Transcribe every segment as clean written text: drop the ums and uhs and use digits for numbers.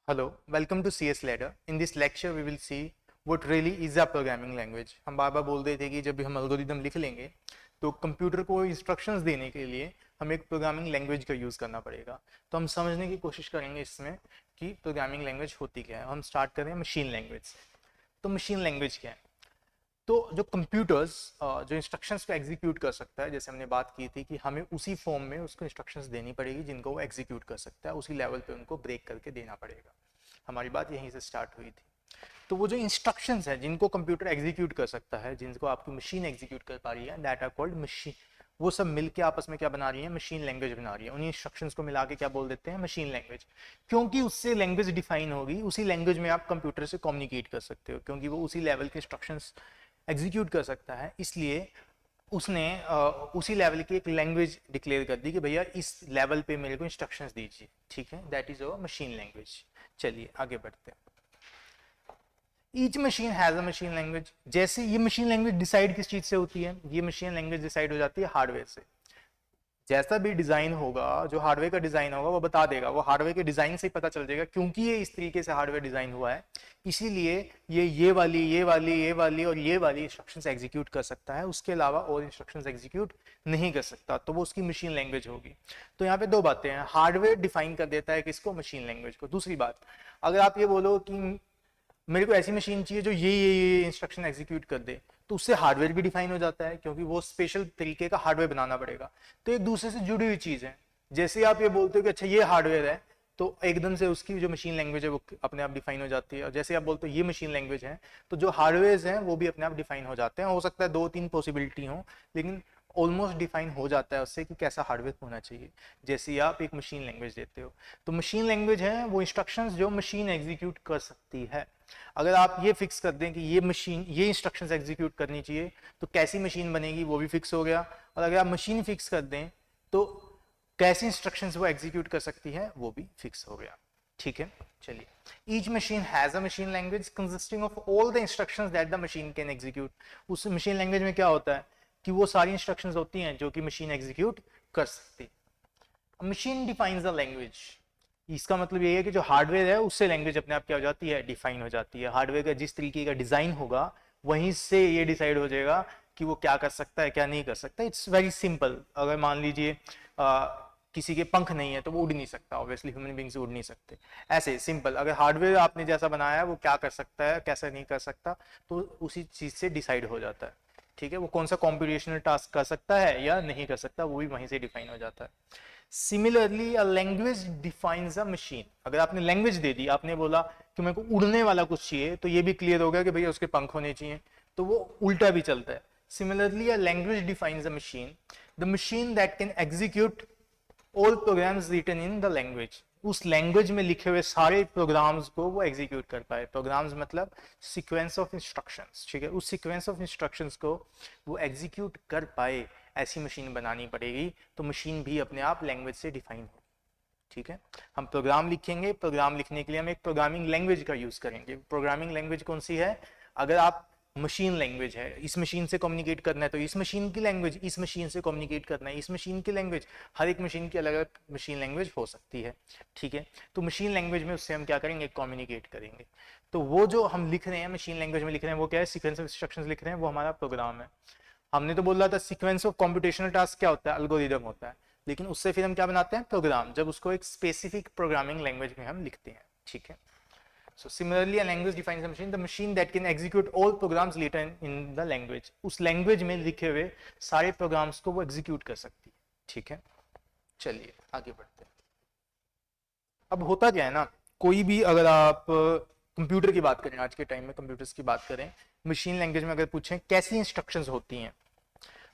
Hello, welcome to CS Ladder. In this lecture, we will see what really is a programming language. हम बार बार बोल रहे थे कि जब भी हम एल्गोरिदम लिख लेंगे तो कंप्यूटर को इंस्ट्रक्शंस देने के लिए हमें एक प्रोग्रामिंग लैंग्वेज का यूज़ करना पड़ेगा। तो हम समझने की कोशिश करेंगे इसमें कि प्रोग्रामिंग लैंग्वेज होती क्या है। हम स्टार्ट करें मशीन लैंग्वेज से। तो मशीन लैंग्वेज क्या है? तो जो कंप्यूटर्स जो इंस्ट्रक्शंस को एग्जीक्यूट कर सकता है, जैसे हमने बात की थी कि हमें उसी फॉर्म में उसको इंस्ट्रक्शंस देनी पड़ेगी जिनको वो एग्जीक्यूट कर सकता है, उसी लेवल पे उनको ब्रेक करके देना पड़ेगा। हमारी बात यहीं से स्टार्ट हुई थी। तो वो जो इंस्ट्रक्शंस है जिनको कंप्यूटर एग्जीक्यूट कर सकता है, जिनको आपकी मशीन एग्जीक्यूट कर पा रही है, दैट आर कॉल्ड मशीन। वो सब मिलके आपस में क्या बना रही है? मशीन लैंग्वेज बना रही है। उन्हीं इंस्ट्रक्शंस को मिला के क्या बोल देते हैं? Machine language. क्योंकि उससे लैंग्वेज डिफाइन होगी, उसी लैंग्वेज में आप कंप्यूटर से कम्युनिकेट कर सकते हो, क्योंकि वो उसी लेवल के इंस्ट्रक्शंस एग्जीक्यूट कर सकता है। इसलिए उसने उसी लेवल की एक लैंग्वेज डिक्लेयर कर दी कि भैया इस लेवल पे मेरे को इंस्ट्रक्शंस दीजिए। ठीक है, that is our machine language. चलिए आगे बढ़ते हैं। Each machine has a machine language. जैसे ये मशीन लैंग्वेज डिसाइड किस चीज से होती है? ये मशीन लैंग्वेज डिसाइड हो जाती है हार्डवेयर से। जैसा भी डिजाइन होगा, जो हार्डवेयर का डिजाइन होगा वो बता देगा, वो हार्डवेयर के डिजाइन से ही पता चल जाएगा, क्योंकि ये इस तरीके से हार्डवेयर डिजाइन हुआ है, इसीलिए ये वाली और ये वाली इंस्ट्रक्शंस एग्जीक्यूट कर सकता है, उसके अलावा और इंस्ट्रक्शंस एग्जीक्यूट नहीं कर सकता। तो वो उसकी मशीन लैंग्वेज होगी। तो यहाँ पे दो बातें हैं, हार्डवेयर डिफाइन कर देता है किसको? मशीन लैंग्वेज को। दूसरी बात, अगर आप ये बोलो कि मेरे को ऐसी मशीन चाहिए जो ये इंस्ट्रक्शन एग्जीक्यूट कर दे, तो उससे हार्डवेयर भी डिफाइन हो जाता है, क्योंकि वो स्पेशल तरीके का हार्डवेयर बनाना पड़ेगा। तो एक दूसरे से जुड़ी हुई चीज है। जैसे आप ये बोलते हो कि अच्छा ये हार्डवेयर है, तो एकदम से उसकी जो मशीन लैंग्वेज है वो अपने आप डिफाइन हो जाती है। और जैसे आप बोलते हो ये मशीन लैंग्वेज है, तो जो हार्डवेयर हैं वो भी अपने आप डिफाइन हो जाते हैं। हो सकता है दो तीन पॉसिबिलिटी हो, लेकिन ऑलमोस्ट डिफाइन हो जाता है उससे कि कैसा हार्डवेयर होना चाहिए, जैसे आप एक मशीन लैंग्वेज देते हो। तो मशीन लैंग्वेज है वो इंस्ट्रक्शंस जो मशीन एग्जीक्यूट कर सकती है। अगर आप ये फिक्स कर दें कि ये मशीन ये इंस्ट्रक्शंस एग्जीक्यूट करनी चाहिए, तो कैसी मशीन बनेगी वो भी फिक्स हो गया। और अगर आप मशीन फिक्स कर दें तो कैसी इंस्ट्रक्शंस वो एग्जीक्यूट कर सकती है वो भी फिक्स हो गया। ठीक है, चलिए। Each machine has a machine language consisting of all the instructions that the machine can execute. उस मशीन लैंग्वेज में क्या होता है कि वो सारी इंस्ट्रक्शंस होती हैं जो कि मशीन एग्जीक्यूट कर सकती है। Machine defines the language. इसका मतलब ये है कि जो हार्डवेयर है उससे लैंग्वेज अपने आप क्या हो जाती है? डिफाइन हो जाती है। हार्डवेयर का जिस तरीके का डिजाइन होगा वहीं से ये डिसाइड हो जाएगा कि वो क्या कर सकता है क्या नहीं कर सकता। It's very simple. अगर मान लीजिए किसी के पंख नहीं है तो वो उड़ नहीं सकता, ऑब्वियसली ह्यूमन बींग से उड़ नहीं सकते। ऐसे सिंपल, अगर हार्डवेयर आपने जैसा बनाया है वो क्या कर सकता है कैसा नहीं कर सकता, तो उसी चीज से डिसाइड हो जाता है। ठीक है, वो कौन सा कॉम्पिटिशनल टास्क कर सकता है या नहीं कर सकता, वो भी वहीं से डिफाइन हो जाता है। Similarly a language defines a machine. अगर आपने लैंग्वेज दे दी, आपने बोला कि मेरे को उड़ने वाला कुछ चाहिए, तो ये भी क्लियर हो गया कि भैया उसके पंख होने चाहिए, तो वो उल्टा भी चलता है। Similarly a language defines a machine, the machine that can execute all programs written in the language. उस लैंग्वेज में लिखे हुए सारे प्रोग्राम्स को वो एग्जीक्यूट कर पाए। प्रोग्राम्स मतलब सीक्वेंस ऑफ इंस्ट्रक्शंस। ठीक है, उस सीक्वेंस ऑफ इंस्ट्रक्शंस को वो एग्जीक्यूट कर पाए, ऐसी मशीन बनानी पड़ेगी। तो मशीन भी अपने आप लैंग्वेज से डिफाइन हो। ठीक है, हम प्रोग्राम लिखेंगे, प्रोग्राम लिखने के लिए हम एक प्रोग्रामिंग लैंग्वेज का यूज करेंगे। प्रोग्रामिंग लैंग्वेज कौन सी है? अगर आप मशीन लैंग्वेज है, इस मशीन से कम्युनिकेट करना है तो इस मशीन की लैंग्वेज, इस मशीन से कम्युनिकेट करना है इस मशीन की लैंग्वेज। हर एक मशीन की अलग अलग मशीन लैंग्वेज हो सकती है। ठीक है, तो मशीन लैंग्वेज में उससे हम क्या करेंगे? कम्युनिकेट करेंगे। तो वो जो हम लिख रहे हैं मशीन लैंग्वेज में लिख रहे हैं वो क्या है? सीक्वेंस ऑफ इंस्ट्रक्शंस लिख रहे हैं, वो हमारा प्रोग्राम है। हमने तो बोला था सीक्वेंस ऑफ कॉम्पिटेशनल टास्क क्या होता है? एल्गोरिदम होता है। लेकिन उससे फिर हम क्या बनाते हैं? प्रोग्राम, जब उसको एक स्पेसिफिक प्रोग्रामिंग लैंग्वेज में हम लिखते हैं। ठीक है, so similarly a language defines a machine, the machine that can execute all programs later in the language। उस लैंग्वेज में लिखे हुए सारे प्रोग्राम्स को वो एग्जीक्यूट कर सकती है। ठीक है, चलिए आगे बढ़ते हैं। अब होता क्या है ना, कोई भी अगर आप कंप्यूटर की बात करें, आज के टाइम में कंप्यूटर्स की बात करें, मशीन लैंग्वेज में अगर पूछें कैसी इंस्ट्रक्शंस होती हैं,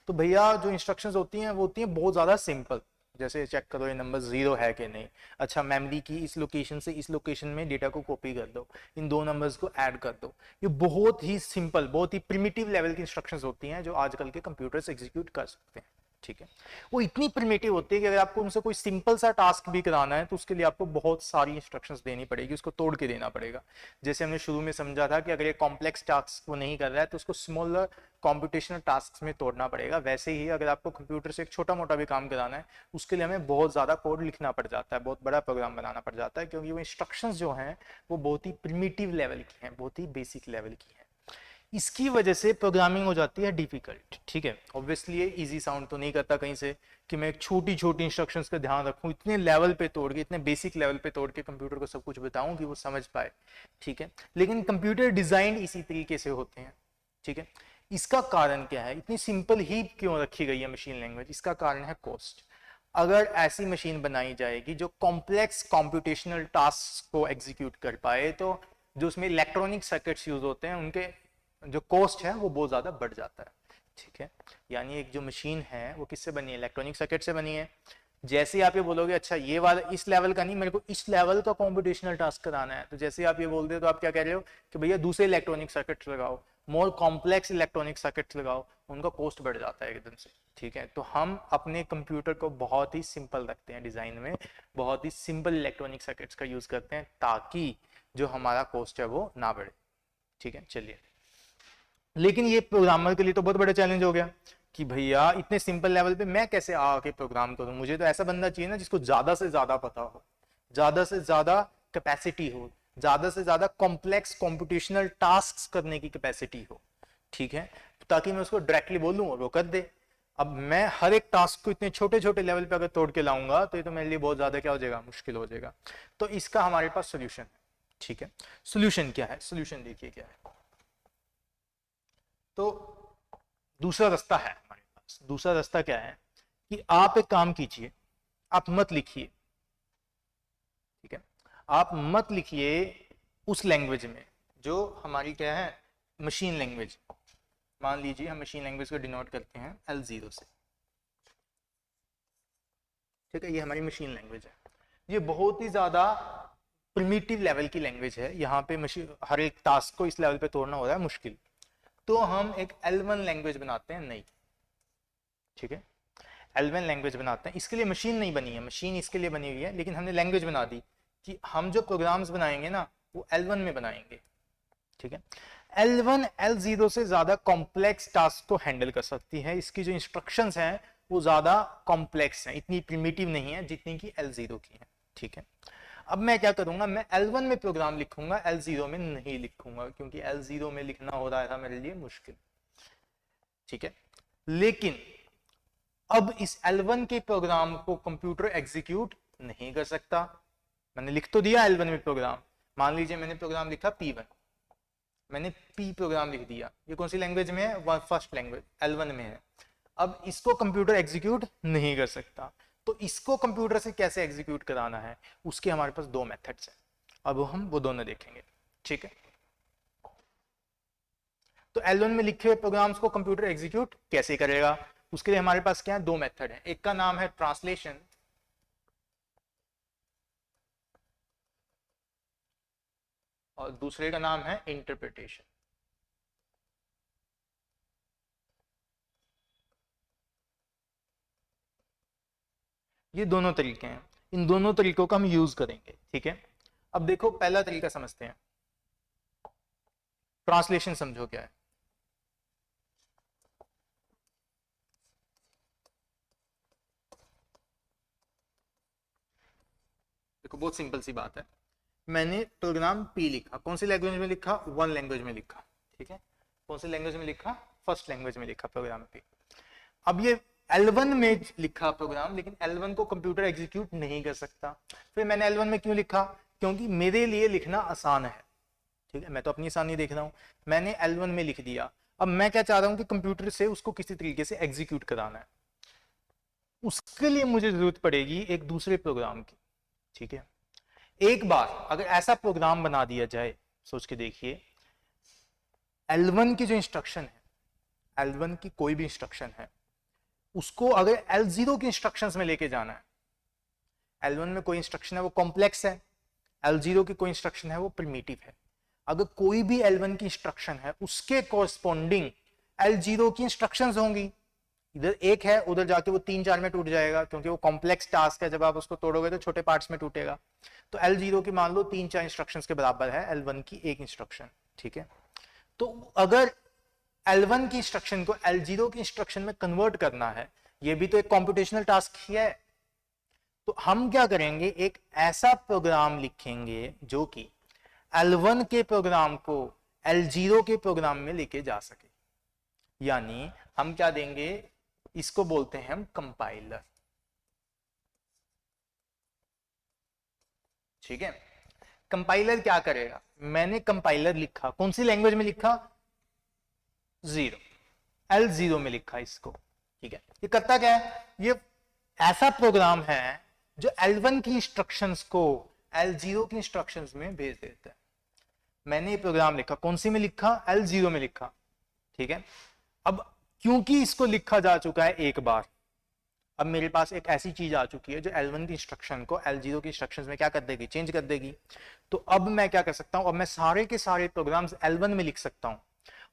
तो भैया जो इंस्ट्रक्शंस होती हैं वो होती हैं बहुत ज़्यादा सिंपल। जैसे चेक करो ये नंबर जीरो है कि नहीं, अच्छा मेमोरी की इस लोकेशन से इस लोकेशन में डेटा को कॉपी कर दो, इन दो नंबर्स को ऐड कर दो। ये बहुत ही सिंपल, बहुत ही प्रिमिटिव लेवल की इंस्ट्रक्शंस होती हैं जो आजकल के कंप्यूटर्स एग्जीक्यूट कर सकते हैं। ठीक है, वो इतनी प्रिमिटिव होती है कि अगर आपको उनसे कोई सिंपल सा टास्क भी कराना है तो उसके लिए आपको बहुत सारी इंस्ट्रक्शंस देनी पड़ेगी, उसको तोड़ के देना पड़ेगा। जैसे हमने शुरू में समझा था कि अगर ये कॉम्प्लेक्स टास्क वो नहीं कर रहा है तो उसको स्मॉलर कॉम्पिटिशनल टास्क में तोड़ना पड़ेगा, वैसे ही अगर आपको कंप्यूटर से एक छोटा मोटा भी काम कराना है उसके लिए हमें बहुत ज़्यादा कोड लिखना पड़ जाता है, बहुत बड़ा प्रोग्राम बनाना पड़ जाता है, क्योंकि वो इंस्ट्रक्शंस जो हैं वो बहुत ही प्रिमिटिव लेवल की हैं, बहुत ही बेसिक लेवल की हैं। इसकी वजह से प्रोग्रामिंग हो जाती है डिफिकल्ट। ठीक है, ऑब्वियसली ये इजी साउंड तो नहीं करता कहीं से कि मैं एक छोटी छोटी इंस्ट्रक्शंस का ध्यान रखूं, इतने लेवल पे तोड़ के, इतने बेसिक लेवल पे तोड़ के कंप्यूटर को सब कुछ बताऊं कि वो समझ पाए। ठीक है, लेकिन कंप्यूटर डिजाइन इसी तरीके से होते हैं। ठीक है, इसका कारण क्या है, इतनी सिंपल ही क्यों रखी गई है मशीन लैंग्वेज? इसका कारण है कॉस्ट। अगर ऐसी मशीन बनाई जाएगी जो कॉम्प्लेक्स कॉम्पिटिशनल टास्क को एग्जीक्यूट कर पाए, तो जो उसमें इलेक्ट्रॉनिक सर्किट्स यूज होते हैं उनके जो कॉस्ट है वो बहुत ज्यादा बढ़ जाता है। ठीक है, यानी एक जो मशीन है वो किससे बनी है? इलेक्ट्रॉनिक सर्किट से बनी है। जैसे ही आप ये बोलोगे अच्छा ये वाला इस लेवल का नहीं, मेरे को इस लेवल का कॉम्पिटिशनल टास्क कराना है, तो जैसे आप ये बोलते हो तो आप क्या कह रहे हो कि भैया दूसरे इलेक्ट्रॉनिक सर्किट लगाओ, मोर कॉम्प्लेक्स इलेक्ट्रॉनिक सर्किट लगाओ, उनका कॉस्ट बढ़ जाता है एकदम से। ठीक है, तो हम अपने कंप्यूटर को बहुत ही सिंपल रखते हैं डिजाइन में, बहुत ही सिंपल इलेक्ट्रॉनिक सर्किट्स का यूज करते हैं ताकि जो हमारा कॉस्ट है वो ना बढ़े। ठीक है, चलिए, लेकिन ये प्रोग्रामर के लिए तो बहुत बड़ा चैलेंज हो गया कि भैया इतने सिंपल लेवल पे मैं कैसे आके प्रोग्राम करूं, मुझे तो ऐसा बंदा चाहिए ना जिसको ज्यादा से ज्यादा पता हो, ज्यादा से ज्यादा कैपेसिटी हो, ज्यादा से ज्यादा कॉम्प्लेक्स कॉम्पिटिशनल टास्क करने की कैपेसिटी हो। ठीक है, ताकि मैं उसको डायरेक्टली बोलूं और वो कर दे। अब मैं हर एक टास्क को इतने छोटे छोटे लेवल पे अगर तोड़ के लाऊंगा तो ये तो मेरे लिए बहुत ज्यादा क्या हो जाएगा, मुश्किल हो जाएगा। तो इसका हमारे पास सोल्यूशन है। ठीक है, सोल्यूशन क्या है? सोल्यूशन देखिए क्या है। तो दूसरा रास्ता है हमारे पास। दूसरा रास्ता क्या है कि आप एक काम कीजिए, आप मत लिखिए। ठीक है, आप मत लिखिए उस लैंग्वेज में जो हमारी क्या है, मशीन लैंग्वेज। मान लीजिए हम मशीन लैंग्वेज को डिनोट करते हैं L0 से। ठीक है, ये हमारी मशीन लैंग्वेज है। ये बहुत ही ज्यादा प्रिमिटिव लेवल की लैंग्वेज है। यहाँ पे मशीन हर एक टास्क को इस लेवल पे तोड़ना हो रहा है मुश्किल, तो हम एक L1 लैंग्वेज बनाते हैं नई। ठीक है, L1 लैंग्वेज बनाते हैं। इसके लिए मशीन नहीं बनी है, मशीन इसके लिए बनी हुई है, लेकिन हमने लैंग्वेज बना दी कि हम जो प्रोग्राम्स बनाएंगे ना वो L1 में बनाएंगे। ठीक है, L1 L0 से ज्यादा कॉम्प्लेक्स टास्क को हैंडल कर सकती है। इसकी जो इंस्ट्रक्शंस हैं वो ज्यादा कॉम्प्लेक्स हैं, इतनी प्रिमिटिव नहीं है जितनी की L0 की है। ठीक है, अब मैं क्या करूंगा, मैं L1 में प्रोग्राम लिखूंगा, L0 में नहीं लिखूंगा, क्योंकि L0 में लिखना हो रहा था मेरे लिए मुश्किल। ठीक है, लेकिन अब इस L1 के प्रोग्राम को कंप्यूटर एग्जीक्यूट नहीं कर सकता। मैंने लिख तो दिया L1 में प्रोग्राम, मान लीजिए मैंने प्रोग्राम लिखा P1, मैंने P प्रोग्राम लिख दिया। ये कौन सी लैंग्वेज में है? फर्स्ट लैंग्वेज L1 में है। अब इसको कंप्यूटर एग्जीक्यूट नहीं कर सकता, तो इसको कंप्यूटर से कैसे एग्जीक्यूट कराना है, उसके हमारे पास दो मेथड्स हैं। अब हम वो दोनों देखेंगे। ठीक है, तो L1 में लिखे हुए प्रोग्राम्स को कंप्यूटर एग्जीक्यूट कैसे करेगा, उसके लिए हमारे पास क्या है, दो मेथड है। एक का नाम है ट्रांसलेशन और दूसरे का नाम है इंटरप्रिटेशन। ये दोनों तरीके हैं, इन दोनों तरीकों का हम यूज करेंगे। ठीक है, अब देखो पहला तरीका समझते हैं। ट्रांसलेशन समझो क्या है। देखो बहुत सिंपल सी बात है, मैंने प्रोग्राम P लिखा, कौन सी लैंग्वेज में लिखा? वन लैंग्वेज में लिखा। ठीक है, कौन सी लैंग्वेज में लिखा? फर्स्ट लैंग्वेज में लिखा प्रोग्राम P। अब ये L1 में लिखा प्रोग्राम, लेकिन L1 को कंप्यूटर एग्जीक्यूट नहीं कर सकता। फिर मैंने L1 में क्यों लिखा? क्योंकि मेरे लिए लिखना आसान है। ठीक है, मैं तो अपनी आसानी देख रहा हूं, मैंने L1 में लिख दिया। अब मैं क्या चाह रहा हूं कि कंप्यूटर से उसको किसी तरीके से एग्जीक्यूट कराना है, उसके लिए मुझे जरूरत पड़ेगी एक दूसरे प्रोग्राम की। ठीक है, एक बार अगर ऐसा प्रोग्राम बना दिया जाए, सोच के देखिए, L1 की जो इंस्ट्रक्शन है, L1 की कोई भी इंस्ट्रक्शन है, उसको अगर L0 की इंस्ट्रक्शंस में लेके जाना है, L1 में कोई इंस्ट्रक्शन है वो कॉम्प्लेक्स है, L0 की कोई इंस्ट्रक्शन है वो प्रिमिटिव है। अगर कोई भी L1 की इंस्ट्रक्शन है उसके कोरस्पॉन्डिंग L0 की इंस्ट्रक्शंस होंगी, इधर एक है उधर जाके वो 3-4 में टूट जाएगा, क्योंकि वो कॉम्प्लेक्स टास्क है, जब आप उसको तोड़ोगे तो छोटे पार्ट्स में टूटेगा। तो L0 की मान लो 3-4 इंस्ट्रक्शंस के बराबर है L1 की एक इंस्ट्रक्शन। ठीक है, तो अगर L1 की इंस्ट्रक्शन को L0 की इंस्ट्रक्शन में कन्वर्ट करना है, ये भी तो एक कॉम्पिटिशनल टास्क ही है। तो हम क्या करेंगे, एक ऐसा प्रोग्राम लिखेंगे जो कि L1 के प्रोग्राम को L0 के प्रोग्राम में लेके जा सके। यानी हम क्या देंगे, इसको बोलते हैं हम कंपाइलर। ठीक है, कंपाइलर क्या करेगा, मैंने कंपाइलर लिखा, कौन सी लैंग्वेज में लिखा, जीरो, L0 में लिखा इसको। ठीक है, ये करता क्या है, ये ऐसा प्रोग्राम है जो L1 की इंस्ट्रक्शंस को L0 की इंस्ट्रक्शंस में भेज देता है। मैंने ये प्रोग्राम लिखा, कौन सी में लिखा, L0 में लिखा। ठीक है, अब क्योंकि इसको लिखा जा चुका है एक बार, अब मेरे पास एक ऐसी चीज आ चुकी है जो L1 की इंस्ट्रक्शन को L0 की इंस्ट्रक्शंस में क्या कर देगी, चेंज कर देगी। तो अब मैं क्या कर सकता हूं, अब मैं सारे के सारे प्रोग्राम्स L1 में लिख सकता हूं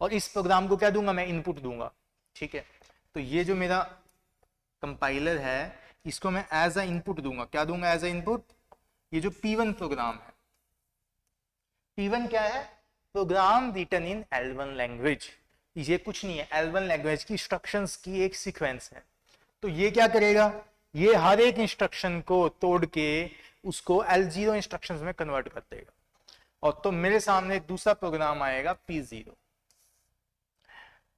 और इस प्रोग्राम को क्या दूंगा, मैं इनपुट दूंगा। ठीक है, तो ये जो मेरा कंपाइलर है इसको मैं एज अ इनपुट दूंगा, क्या दूंगा एज अ इनपुट, ये जो P1 प्रोग्राम है, P1 क्या है, programme written in L1 language. ये कुछ नहीं है, L1 लैंग्वेज की इंस्ट्रक्शंस की एक सीक्वेंस है। तो ये क्या करेगा, ये हर एक इंस्ट्रक्शन को तोड़ के उसको L0 इंस्ट्रक्शंस में कन्वर्ट कर देगा। और तो मेरे सामने एक दूसरा प्रोग्राम आएगा P0।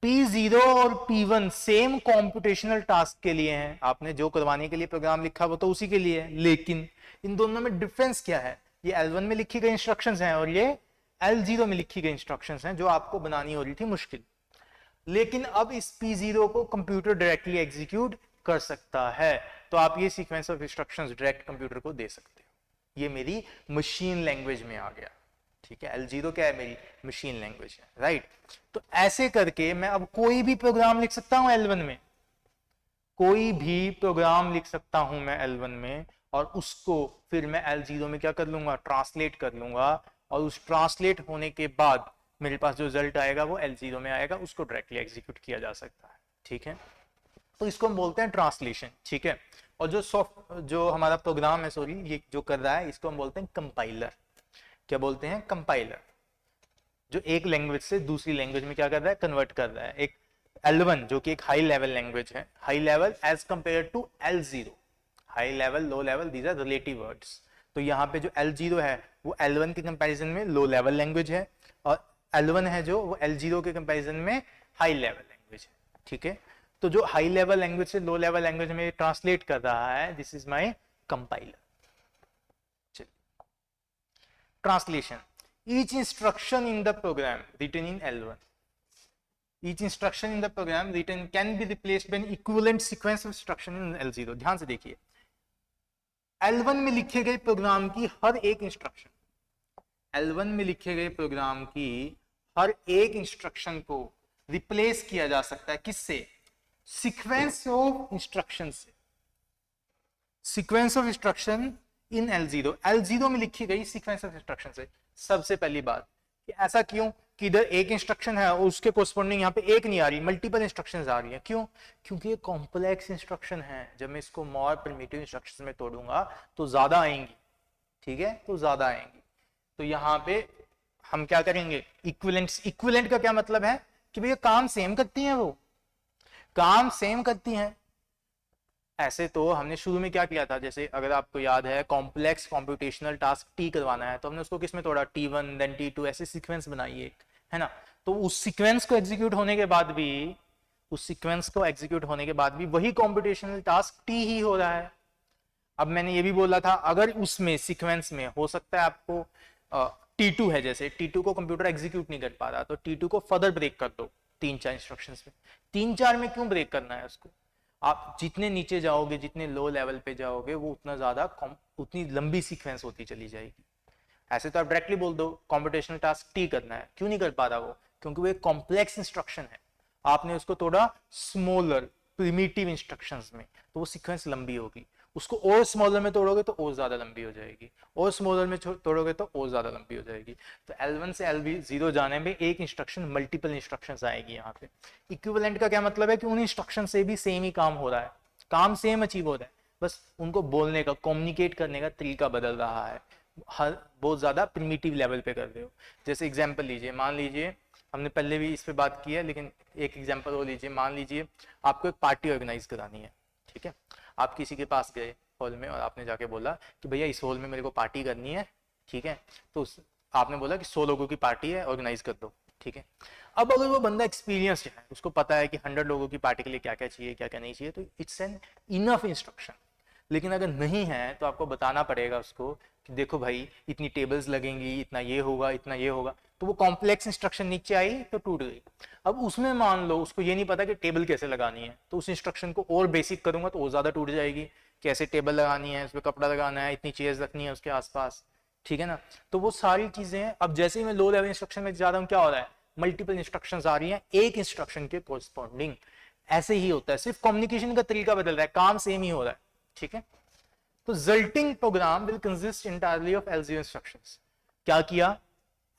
P0 और P1 सेम कॉम्पिटिशनल टास्क के लिए हैं, आपने जो करवाने के लिए प्रोग्राम लिखा वो तो उसी के लिए है, लेकिन इन दोनों में डिफरेंस क्या है, ये L1 में लिखी गई इंस्ट्रक्शंस हैं और ये L0 में लिखी गई इंस्ट्रक्शंस हैं जो आपको बनानी हो रही थी मुश्किल। लेकिन अब इस P0 को कंप्यूटर डायरेक्टली एग्जीक्यूट कर सकता है, तो आप ये sequence of instructions direct computer को दे सकते हो। ये मेरी मशीन लैंग्वेज में आ गया। ठीक है, L0 क्या है, मेरी मशीन लैंग्वेज है, राइट। तो ऐसे करके मैं अब कोई भी प्रोग्राम लिख सकता हूं L1 में, कोई भी प्रोग्राम लिख सकता हूं मैं L1 में, और उसको फिर मैं L0 में क्या कर लूंगा, ट्रांसलेट कर लूंगा, और उस ट्रांसलेट होने के बाद मेरे पास जो रिजल्ट आएगा वो L0 में आएगा, उसको डायरेक्टली एग्जीक्यूट किया जा सकता है। ठीक है, तो इसको हम बोलते हैं ट्रांसलेशन। ठीक है, और जो हमारा प्रोग्राम है, सॉरी, ये जो कर रहा है इसको हम बोलते हैं कंपाइलर। क्या बोलते हैं, कंपाइलर, जो एक लैंग्वेज से दूसरी लैंग्वेज में क्या कर रहा है, कन्वर्ट कर रहा है। एक L1 जो कि एक हाई लेवल लैंग्वेज है, high level as compare to L0, high level, low level, these are relative words. तो यहाँ पे जो L0 है वो L1 के कंपैरिजन में लो लेवल लैंग्वेज है, और L1 है जो वो L0 के कंपैरिजन में हाई लेवल लैंग्वेज है। ठीक है, तो जो हाई लेवल लैंग्वेज से लो लेवल लैंग्वेज में ट्रांसलेट कर रहा है, this is my compiler. Translation, each instruction in the program written in L1, each instruction in the program written can be replaced by an equivalent sequence of instruction in L0। ध्यान से देखिए, L1 में लिखे गए programme की हर एक instruction, L1 में लिखे गए प्रोग्राम की हर एक इंस्ट्रक्शन को रिप्लेस किया जा सकता है, किससे, सीक्वेंस ऑफ इंस्ट्रक्शन से, sequence of instruction in L0, L0 में लिखी गई सीक्वेंस ऑफ इंस्ट्रक्शन से। सबसे पहली बात कि ऐसा क्यों कि इधर एक इंस्ट्रक्शन है और उसके कोरस्पॉन्डिंग यहाँ पे एक नहीं आ रही, मल्टीपल इंस्ट्रक्शंस आ रही हैं, क्यों, क्योंकि ये कॉम्प्लेक्स इंस्ट्रक्शन है, जब मैं इसको मोर प्रिमिटिव इंस्ट्रक्शंस में तोड़ूंगा तो ज्यादा आएंगी। ठीक है, तो ज्यादा आएंगी, तो यहाँ पे हम क्या करेंगे, इक्विवेलेंट। इक्विवेलेंट का क्या मतलब है कि भैया काम सेम करती हैं, वो काम सेम करती हैं। ऐसे तो हमने शुरू में क्या किया था, जैसे अगर आपको याद है, कॉम्प्लेक्स कॉम्प्यूटेशनल टास्क टी करवाना है तो हमने उसको किस में तोड़ा, T1 देन T2, ऐसे सीक्वेंस बनाई एक, है ना। तो उस सीक्वेंस को एग्जीक्यूट होने के बाद भी, उस सीक्वेंस को एग्जीक्यूट होने के बाद भी वही कॉम्प्यूटेशनल टास्क टी ही हो रहा है। अब मैंने ये भी बोला था, अगर उसमें सीक्वेंस में हो सकता है आपको T2 है, जैसे T2 को कंप्यूटर एग्जीक्यूट नहीं कर पा रहा, तो T2 को फर्दर ब्रेक कर दो 3-4 इंस्ट्रक्शंस में। 3-4 में क्यों ब्रेक करना है उसको, आप जितने नीचे जाओगे, जितने लो लेवल पे जाओगे, वो उतना ज्यादा उतनी लंबी सीक्वेंस होती चली जाएगी। ऐसे तो आप डायरेक्टली बोल दो कॉम्पिटिशनल टास्क टी करना है, क्यों नहीं कर पा रहा वो, क्योंकि वो एक कॉम्प्लेक्स इंस्ट्रक्शन है, आपने उसको थोड़ा स्मॉलर प्रिमिटिव इंस्ट्रक्शंस में, तो वो सीक्वेंस लंबी होगी। उसको और स्मॉलर में तोड़ोगे तो और ज्यादा लंबी हो जाएगी, और स्मॉलर में तोड़ोगे तो और ज्यादा लंबी हो जाएगी। तो L1 से L0 जाने में एक इंस्ट्रक्शन मल्टीपल इंस्ट्रक्शंस आएगी यहाँ पे। इक्विवेलेंट का क्या मतलब है कि उन इंस्ट्रक्शन से भी सेम ही काम हो रहा है, काम सेम अचीव हो रहा है, बस उनको बोलने का, कम्युनिकेट करने का तरीका बदल रहा है, हर बहुत ज्यादा प्रिमिटिव लेवल पे कर रहे हो। जैसे एग्जाम्पल लीजिए, मान लीजिए हमने पहले भी इस पे बात की है, लेकिन एक एग्जांपल वो लीजिए। मान लीजिए आपको एक पार्टी ऑर्गेनाइज करानी है, ठीक है। आप किसी के पास गए हॉल में और आपने जाके बोला कि भैया इस हॉल में मेरे को पार्टी करनी है, ठीक है। तो आपने बोला कि 100 लोगों की पार्टी है, ऑर्गेनाइज कर दो, ठीक है। अब अगर वो बंदा एक्सपीरियंस्ड है, उसको पता है कि 100 लोगों की पार्टी के लिए क्या क्या चाहिए, क्या क्या नहीं चाहिए, तो इट्स एन इनफ इंस्ट्रक्शन। लेकिन अगर नहीं है तो आपको बताना पड़ेगा उसको कि देखो भाई इतनी टेबल्स लगेंगी, इतना ये होगा, इतना ये होगा। तो वो कॉम्प्लेक्स इंस्ट्रक्शन नीचे आई तो टूट गई। अब उसमें मान लो उसको ये नहीं पता कि टेबल कैसे लगानी है, तो उस इंस्ट्रक्शन को और बेसिक करूंगा तो वो ज्यादा टूट जाएगी। कैसे टेबल लगानी है, उस पर कपड़ा लगाना है, इतनी चेयर्स रखनी है उसके आसपास, ठीक है ना। तो वो सारी चीजें अब जैसे ही मैं लो लेवल इंस्ट्रक्शन में जा रहा हूँ, क्या हो रहा है, मल्टीपल इंस्ट्रक्शंस आ रही हैं एक इंस्ट्रक्शन के कोरस्पॉन्डिंग। ऐसे ही होता है, सिर्फ कम्युनिकेशन का तरीका बदल रहा है, काम सेम ही हो रहा है, ठीक है। तो resulting program will consist entirely of L0 instructions. क्या किया,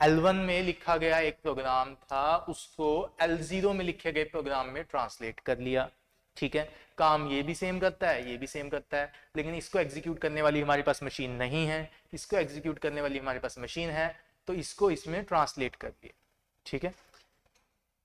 L1 में लिखा गया एक प्रोग्राम था, उसको L0 में लिखे गए प्रोग्राम में ट्रांसलेट कर लिया, ठीक है। काम ये भी सेम करता है, ये भी सेम करता है, लेकिन इसको एग्जीक्यूट करने वाली हमारे पास मशीन नहीं है, इसको एग्जीक्यूट करने वाली हमारे पास मशीन है, तो इसको इसमें ट्रांसलेट कर दिया, ठीक है।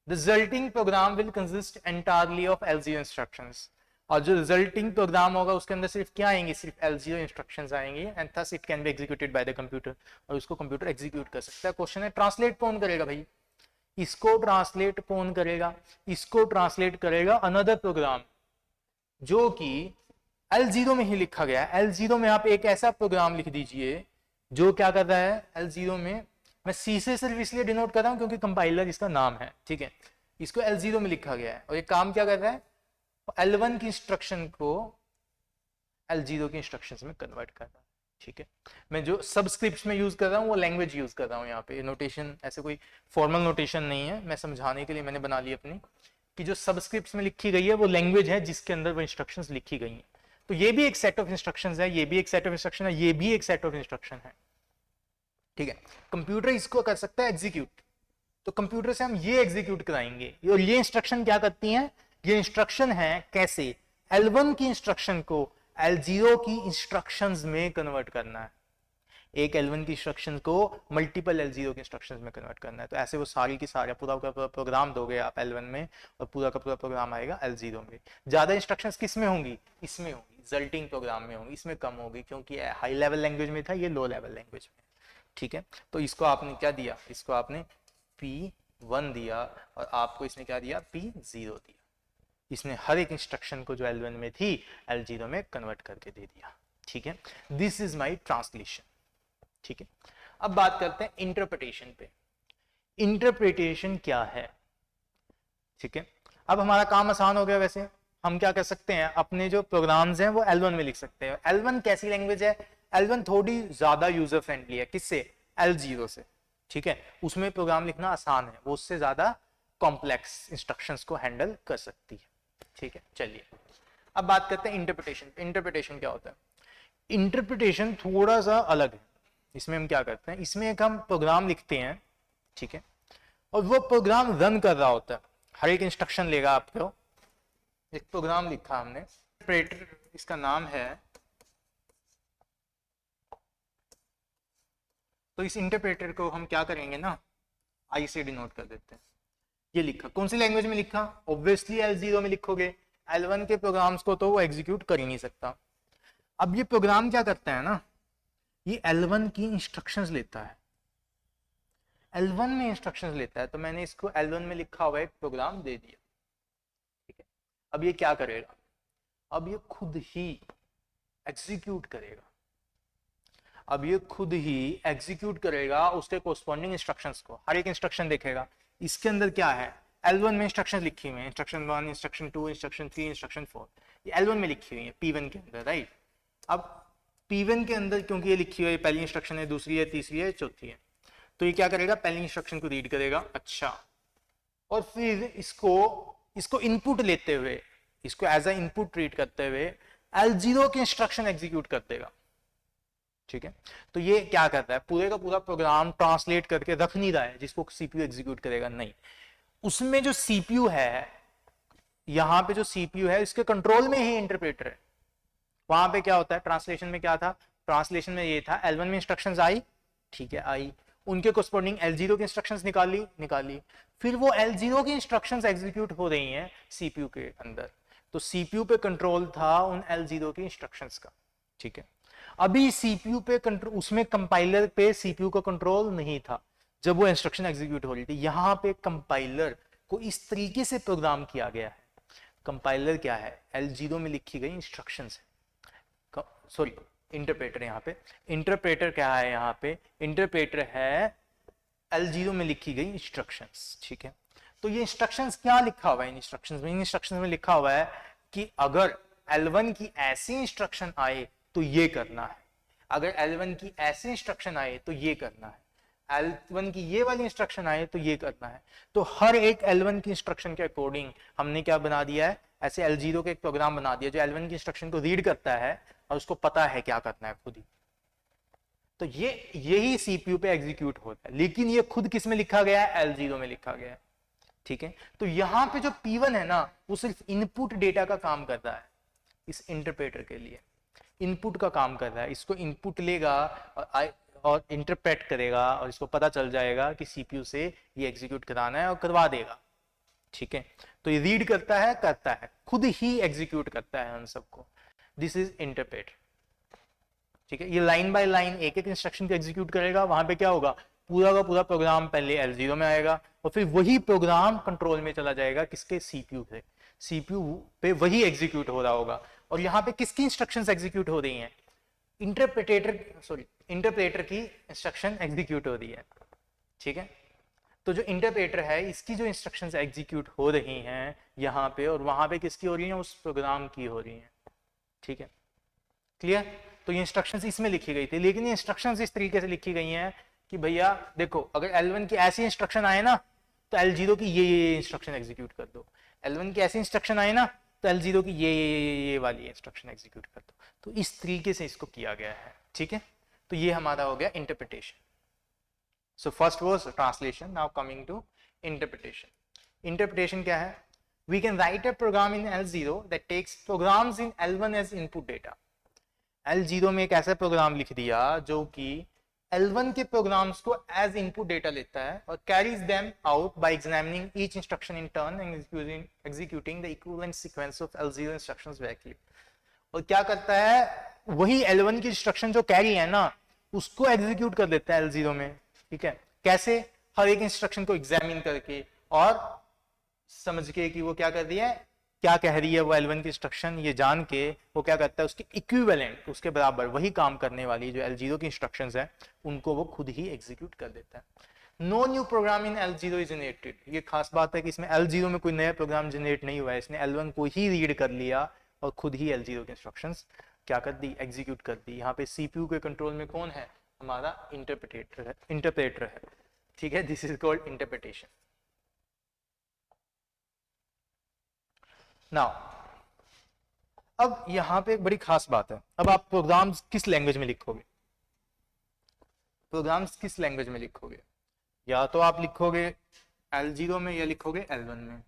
The resulting program will consist entirely of L0 instructions. और जो रिजल्टिंग प्रोग्राम होगा उसके अंदर सिर्फ क्या आएंगे, सिर्फ L0 इंस्ट्रक्शंस आएंगे, and thus it can be executed by the computer, और उसको कंप्यूटर एग्जीक्यूट कर सकता है। क्वेश्चन है ट्रांसलेट कौन करेगा भाई, इसको ट्रांसलेट कौन करेगा, इसको ट्रांसलेट करेगा अनदर प्रोग्राम जो कि L0 में ही लिखा गया है। L0 में आप एक ऐसा प्रोग्राम लिख दीजिए जो क्या कर रहा है, L0 में मैं C से सिर्फ इसलिए डिनोट कर रहा हूं क्योंकि कंपाइलर इसका नाम है, ठीक है। इसको L0 में लिखा गया है और ये काम क्या कर रहा है, L1 की इंस्ट्रक्शन को L0 की इंस्ट्रक्शंस में कन्वर्ट कर रहा है, ठीक है। मैं जो सबस्क्रिप्ट्स में यूज कर रहा हूँ वो लैंग्वेज यूज कर रहा हूँ यहाँ पे, नोटेशन ऐसे कोई फॉर्मल नोटेशन नहीं है, मैं समझाने के लिए मैंने बना ली अपनी कि जो सबस्क्रिप्ट्स में लिखी गई है वो लैंग्वेज है जिसके अंदर वो इंस्ट्रक्शंस लिखी गई हैं। तो ये भी एक सेट ऑफ इंस्ट्रक्शंस है, ये भी एक सेट ऑफ इंस्ट्रक्शन है, ये भी एक सेट ऑफ इंस्ट्रक्शन है, ठीक है। कंप्यूटर इसको कर सकता है एग्जीक्यूट, तो कंप्यूटर से हम ये एग्जीक्यूट कराएंगे। और ये इंस्ट्रक्शन क्या करती हैं, ये इंस्ट्रक्शन है कैसे L1 की इंस्ट्रक्शन को L0 की इंस्ट्रक्शंस में कन्वर्ट करना है, एक L1 की इंस्ट्रक्शन को मल्टीपल L0 की इंस्ट्रक्शंस में कन्वर्ट करना है। तो ऐसे वो सारी की सारी पूरा का पूरा प्रोग्राम दोगे आप L1 में और पूरा का पूरा प्रोग्राम आएगा L0 में। ज्यादा इंस्ट्रक्शंस किस में होंगी, इसमें होंगी, रिजल्टिंग प्रोग्राम में होंगी, इसमें कम होगी क्योंकि हाई लेवल लैंग्वेज में था, ये लो लेवल लैंग्वेज में, ठीक है। तो इसको आपने क्या दिया, इसको आपने P1 दिया और आपको इसने क्या दिया, P0 दिया। इसने हर एक इंस्ट्रक्शन को जो L1 में थी L0 में कन्वर्ट करके दे दिया, ठीक है। दिस इज माय ट्रांसलेशन, ठीक है। अब बात करते हैं इंटरप्रिटेशन पे। इंटरप्रिटेशन क्या है, ठीक है। अब हमारा काम आसान हो गया। वैसे हम क्या कर सकते हैं, अपने जो प्रोग्राम्स हैं वो L1 में लिख सकते हैं। L1 कैसी लैंग्वेज है, L1 थोड़ी ज्यादा यूजर फ्रेंडली है, किससे, L0 से, ठीक है। उसमें प्रोग्राम लिखना आसान है, वो उससे ज्यादा कॉम्प्लेक्स इंस्ट्रक्शंस को हैंडल कर सकती है, ठीक है। चलिए अब बात करते हैं इंटरप्रिटेशन। इंटरप्रिटेशन क्या होता है, इंटरप्रिटेशन थोड़ा सा अलग है। इसमें हम क्या करते हैं, इसमें एक हम प्रोग्राम लिखते हैं, ठीक है, और वो प्रोग्राम रन कर रहा होता है, हर एक इंस्ट्रक्शन लेगा आपको। एक प्रोग्राम लिखा हमने, इंटरप्रेटर इसका नाम है, तो इस इंटरप्रेटर को हम क्या करेंगे ना, आई से डिनोट कर देते हैं। ये लिखा, कौन सी लैंग्वेज में लिखा, ऑब्वियसली L0 में लिखोगे, L1 के प्रोग्राम्स को तो वो एग्जीक्यूट कर ही नहीं सकता। अब ये प्रोग्राम क्या करता है ना, ये L1 की इंस्ट्रक्शंस लेता है, L1 में इंस्ट्रक्शंस लेता है, तो मैंने इसको L1 में लिखा हुआ एक प्रोग्राम दे दिया, ठीक है। अब ये क्या करेगा, अब ये खुद ही एग्जीक्यूट करेगा, अब ये खुद ही एग्जीक्यूट करेगा उसके कोरस्पॉन्डिंग इंस्ट्रक्शंस को, हर एक इंस्ट्रक्शन देखेगा। इसके अंदर क्या है, L1 में इंस्ट्रक्शन लिखी हुई है, इंस्ट्रक्शन 1, इंस्ट्रक्शन 2, इंस्ट्रक्शन 3, इंस्ट्रक्शन 4, ये L1 में लिखी हुई है P1 के अंदर, राइट। अब P1 के अंदर क्योंकि ये लिखी हुई है, पहली इंस्ट्रक्शन है, दूसरी है, तीसरी है, चौथी है, तो ये क्या करेगा, पहली इंस्ट्रक्शन को रीड करेगा, अच्छा, और फिर इसको इनपुट लेते हुए, इसको एज अ इनपुट ट्रीट करते हुए L0 के इंस्ट्रक्शन एग्जीक्यूट कर देगा, ठीक है। तो ये क्या करता है, पूरे का पूरा प्रोग्राम ट्रांसलेट करके रख नहीं रहा है जिसको सीपीयू एग्जीक्यूट करेगा, नहीं, उसमें जो सीपीयू है, यहां पे जो सीपीयू है इसके कंट्रोल में ही इंटरप्रेटर है। वहां पे क्या होता है, ट्रांसलेशन में क्या था, ट्रांसलेशन में ये था L1 में इंस्ट्रक्शंस आई, ठीक है, आई, उनके कोस्पोर्डिंग L0 की इंस्ट्रक्शंस निकाली, फिर वो L0 की इंस्ट्रक्शंस एग्जीक्यूट हो रही हैं सीपीयू के अंदर, तो सीपीयू पे कंट्रोल था उन L0 की इंस्ट्रक्शंस का, ठीक है। अभी सीपीयू पे कंट्रोल, उसमें कंपाइलर पे सीपीयू का कंट्रोल नहीं था जब वो इंस्ट्रक्शन एग्जीक्यूट हो रही थी। यहां पे कंपाइलर को इस तरीके से प्रोग्राम किया गया है। कंपाइलर क्या है? L0 में लिखी गई इंस्ट्रक्शंस है, सॉरी इंटरप्रेटर, यहाँ पे इंटरप्रेटर क्या है? यहाँ पे इंटरप्रेटर है L0 में लिखी गई इंस्ट्रक्शंस, ठीक है। तो ये इंस्ट्रक्शंस क्या लिखा हुआ है इन इंस्ट्रक्शंस में? इन इंस्ट्रक्शंस में लिखा हुआ है कि अगर L1 की ऐसी इंस्ट्रक्शन आए तो ये करना है, अगर L1 की ऐसी इंस्ट्रक्शन आए तो ये करना है, L1 की ये वाली इंस्ट्रक्शन आए तो ये करना है। तो हर एक L1 की इंस्ट्रक्शन के अकॉर्डिंग हमने क्या बना दिया है? ऐसे L0 के एक प्रोग्राम बना दिया जो L1 की इंस्ट्रक्शन को रीड करता है और उसको पता है क्या करना है खुद ही। तो ये यही सीपीयू पे एग्जीक्यूट होता है, लेकिन ये खुद किस में लिखा गया है? L0 में लिखा गया है, ठीक है। तो यहां पे जो P1 है ना, वो सिर्फ इनपुट डेटा का काम कर रहा है इस इंटरप्रेटर के लिए, इनपुट का काम कर रहा है। इसको इनपुट लेगा और इंटरप्रेट करेगा और इसको पता चल जाएगा कि सीपीयू से ये एग्जीक्यूट कराना है और करवा देगा, ठीक है। तो ये रीड करता है, करता है, खुद ही एग्जीक्यूट करता है उन सबको। दिस इज इंटरप्रेट, ठीक है। ये लाइन बाय लाइन एक एक इंस्ट्रक्शन को एग्जीक्यूट करेगा। वहां पे क्या होगा? पूरा का पूरा प्रोग्राम पहले L0 में आएगा और फिर वही प्रोग्राम कंट्रोल में चला जाएगा किसके? सीपीयू से। सीपीयू पे वही एग्जीक्यूट हो रहा होगा। और यहाँ पे किसकी इंस्ट्रक्शंस एग्जीक्यूट हो रही हैं? इंटरप्रेटर की इंस्ट्रक्शन एग्जीक्यूट हो रही है, ठीक है। तो जो इंटरप्रेटर है, इसकी जो इंस्ट्रक्शंस एग्जीक्यूट हो रही हैं यहाँ पे, और वहां पे किसकी हो रही हैं? उस प्रोग्राम की हो रही हैं, ठीक है। क्लियर? तो ये इंस्ट्रक्शंस इसमें लिखी गई थी, लेकिन ये इंस्ट्रक्शंस इस तरीके से लिखी गई हैं कि भैया देखो, अगर L1 की ऐसी इंस्ट्रक्शन आए ना तो L0 की ये इंस्ट्रक्शन एग्जीक्यूट कर दो। L1 की ऐसी इंस्ट्रक्शन आए ना तो L0 की ये वाली इंस्ट्रक्शन एग्जीक्यूट कर दो। तो इस तरीके से इसको किया गया है, ठीक है। तो ये हमारा हो गया interpretation. So first was translation, now coming to interpretation. Interpretation क्या है? We can write a program in L0 that takes programs in L1 as input data. L0 में एक ऐसा प्रोग्राम लिख दिया जो कि L1 के प्रोग्राम्स को एज इनपुट डेटा लेता है और carries them out by examining each instruction in turn and executing the equivalent sequence of L0 instructions directly. और क्या करता है? वही L1 की इंस्ट्रक्शन जो कैरी है ना, उसको एग्जीक्यूट कर देता है L0 में, ठीक है। कैसे? हर एक इंस्ट्रक्शन को एग्जामिन करके और समझ के कि वो क्या कर रही है, क्या कह रही है वो L1 की इंस्ट्रक्शन, ये जान के वो क्या करता है? उसके इक्विवेलेंट, उसके बराबर वही काम करने वाली जो L0 की इंस्ट्रक्शंस है, उनको वो खुद ही एग्जीक्यूट कर देता है। No new program in L0 is generated. ये खास बात है कि इसमें L0 में कोई नया प्रोग्राम जनरेट नहीं हुआ है, इसने L1 को ही रीड कर लिया और खुद ही L0 की इंस्ट्रक्शंस क्या कर दी? एग्जीक्यूट कर दी। यहाँ पे सीपीयू के कंट्रोल में कौन है? हमारा इंटरप्रेटर है, ठीक है। This is called interpretation. Now अब यहां पे एक बड़ी खास बात है, अब आप प्रोग्राम्स किस लैंग्वेज में लिखोगे? प्रोग्राम्स किस लैंग्वेज में लिखोगे? या तो आप लिखोगे L0 में या लिखोगे L1 में।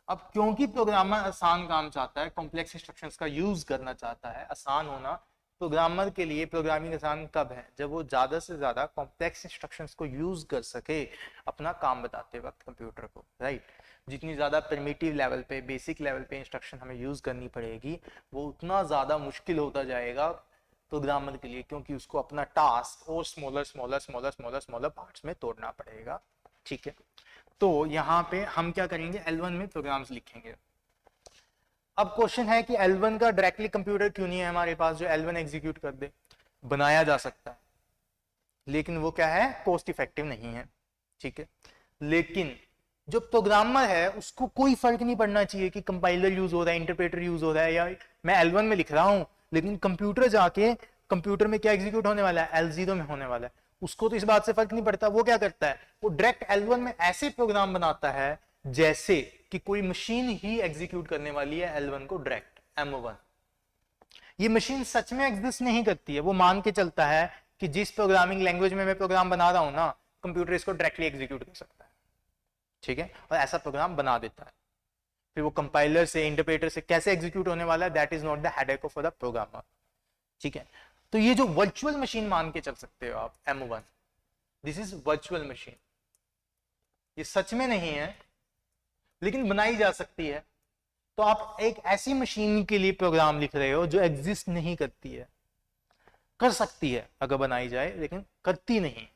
अब क्योंकि प्रोग्रामर आसान काम चाहता है, कॉम्प्लेक्स इंस्ट्रक्शंस का यूज करना चाहता है, आसान होना प्रोग्रामर के लिए, प्रोग्रामिंग आसान कब है? जब वो ज्यादा से ज्यादा कॉम्प्लेक्स इंस्ट्रक्शंस को यूज कर सके अपना काम बताते वक्त कंप्यूटर को, राइट। जितनी ज्यादा प्रिमिटिव लेवल पे, बेसिक लेवल पे इंस्ट्रक्शन हमें यूज करनी पड़ेगी, वो उतना ज्यादा मुश्किल होता जाएगा प्रोग्रामर के लिए, क्योंकि उसको अपना टास्क और स्मॉलर पार्ट्स में तोड़ना पड़ेगा, ठीक है। तो यहाँ पे हम क्या करेंगे? L1 में प्रोग्राम्स लिखेंगे। अब क्वेश्चन है कि L1 का डायरेक्टली कंप्यूटर क्यों नहीं है हमारे पास जो L1 एग्जीक्यूट कर दे? बनाया जा सकता है, लेकिन वो क्या है? कॉस्ट इफेक्टिव नहीं है, ठीक है। लेकिन जो प्रोग्रामर है उसको कोई फर्क नहीं पड़ना चाहिए कि कंपाइलर यूज हो रहा है, इंटरप्रेटर यूज हो रहा है, या मैं L1 में लिख रहा हूं लेकिन कंप्यूटर जाके कंप्यूटर में क्या एग्जीक्यूट होने वाला है? L0 में होने वाला है। उसको तो इस बात से फर्क नहीं पड़ता। वो क्या करता है? वो डायरेक्ट L1 में ऐसे प्रोग्राम बनाता है जैसे कि कोई मशीन ही एग्जीक्यूट करने वाली है L1 को डायरेक्ट, M1। ये मशीन सच में एग्जिस्ट नहीं करती है, वो मान के चलता है कि जिस प्रोग्रामिंग लैंग्वेज में मैं प्रोग्राम बना रहा हूं ना, कंप्यूटर इसको डायरेक्टली एग्जीक्यूट कर सकता है, ठीक है, और ऐसा प्रोग्राम बना देता है। फिर वो कंपाइलर से, इंटरप्रेटर से कैसे एग्जीक्यूट होने वाला है, that is not the headache of the programmer, ठीक है। तो ये जो वर्चुअल मशीन मान के चल सकते हो आप M1, this is virtual machine. ये सच में नहीं है लेकिन बनाई जा सकती है। तो आप एक ऐसी मशीन के लिए प्रोग्राम लिख रहे हो जो एग्जिस्ट नहीं करती है, कर सकती है अगर बनाई जाए लेकिन करती नहीं,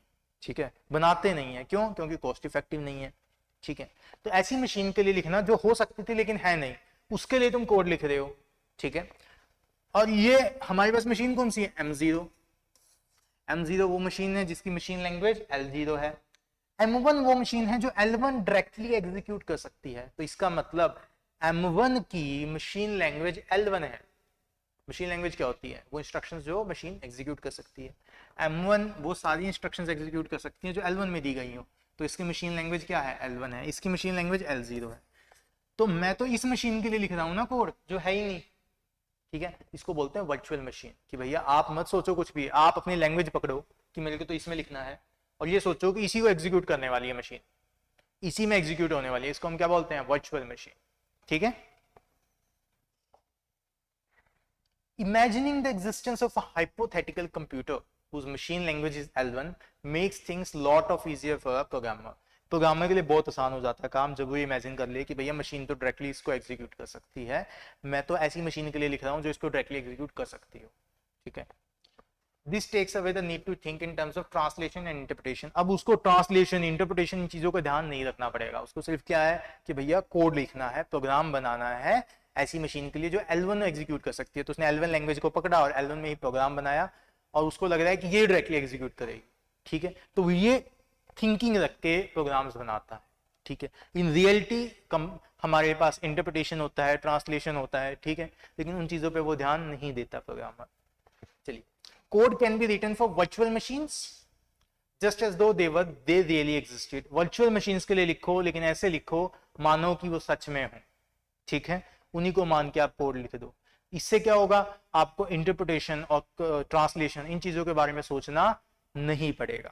ठीक है, बनाते नहीं है। क्यों? क्योंकि कॉस्ट इफेक्टिव नहीं है, ठीक है। तो ऐसी मशीन के लिए लिखना जो हो सकती थी लेकिन है नहीं, उसके लिए तुम कोड लिख रहे हो, ठीक है। और ये हमारे पास मशीन कौन सी है? M0। M0 वो मशीन है जिसकी मशीन लैंग्वेज L0 है। M1 वो मशीन है जो L1 डायरेक्टली एग्जीक्यूट कर सकती है। तो इसका मतलब M1 की मशीन लैंग्वेज L1 है। मशीन लैंग्वेज क्या होती है? वो इंस्ट्रक्शंस जो मशीन एग्जीक्यूट कर सकती है। M1 वो सारी इंस्ट्रक्शंस एग्जीक्यूट कर सकती है जो L1 में दी गई हो। तो इसकी मशीन लैंग्वेज क्या है? L1 है। इसकी मशीन लैंग्वेज L0 है। तो मैं तो इस मशीन के लिए लिख रहा हूं ना कोड जो है ही नहीं, ठीक है। इसको बोलते हैं वर्चुअल मशीन। कि भैया आप मत सोचो कुछ भी, आप अपनी लैंग्वेज पकड़ो कि मेरे को तो इसमें लिखना है, और ये सोचो कि इसी को एग्जीक्यूट करने वाली है मशीन, इसी में एग्जीक्यूट होने वाली है। इसको हम क्या बोलते हैं? वर्चुअल मशीन, ठीक है। Imagining the existence of a hypothetical computer whose machine language is L1 makes things lot of easier for a programmer. Programmer के लिए बहुत आसान हो जाता है काम जब वो इमेजिन कर ले कि भैया मशीन तो डायरेक्टली इसको एग्जीक्यूट कर सकती है, मैं तो ऐसी मशीन के लिए लिख रहा हूँ जो इसको डायरेक्टली एग्जीक्यूट कर सकती हो, ठीक है। This takes away the need to think in terms of translation and interpretation. अब उसको ट्रांसलेशन, इंटरप्रिटेशन, इन चीजों का ध्यान नहीं रखना पड़ेगा। उसको सिर्फ क्या है कि भैया कोड लिखना है, प्रोग्राम बनाना है ऐसी मशीन के लिए जो L1 एग्जीक्यूट कर सकती है। तो उसने L1 लैंग्वेज को पकड़ा और L1 में ही प्रोग्राम बनाया और उसको लग रहा है कि ये डायरेक्टली एग्जीक्यूट करेगी, ठीक है। तो ये थिंकिंग रख के प्रोग्राम्स बनाता है, ठीक है। इन रियलिटी हमारे पास इंटरप्रिटेशन होता है, ट्रांसलेशन होता है, ठीक है, लेकिन उन चीजों पे वो ध्यान नहीं देता प्रोग्रामर। चलिए, code can be written for virtual machines just as though they really existed. Virtual machines के लिए लिखो लेकिन ऐसे लिखो मानो कि वो सच में हो, ठीक है, उन्हीं को मान के आप कोड लिख दो। इससे क्या होगा? आपको इंटरप्रिटेशन और ट्रांसलेशन इन चीजों के बारे में सोचना नहीं पड़ेगा।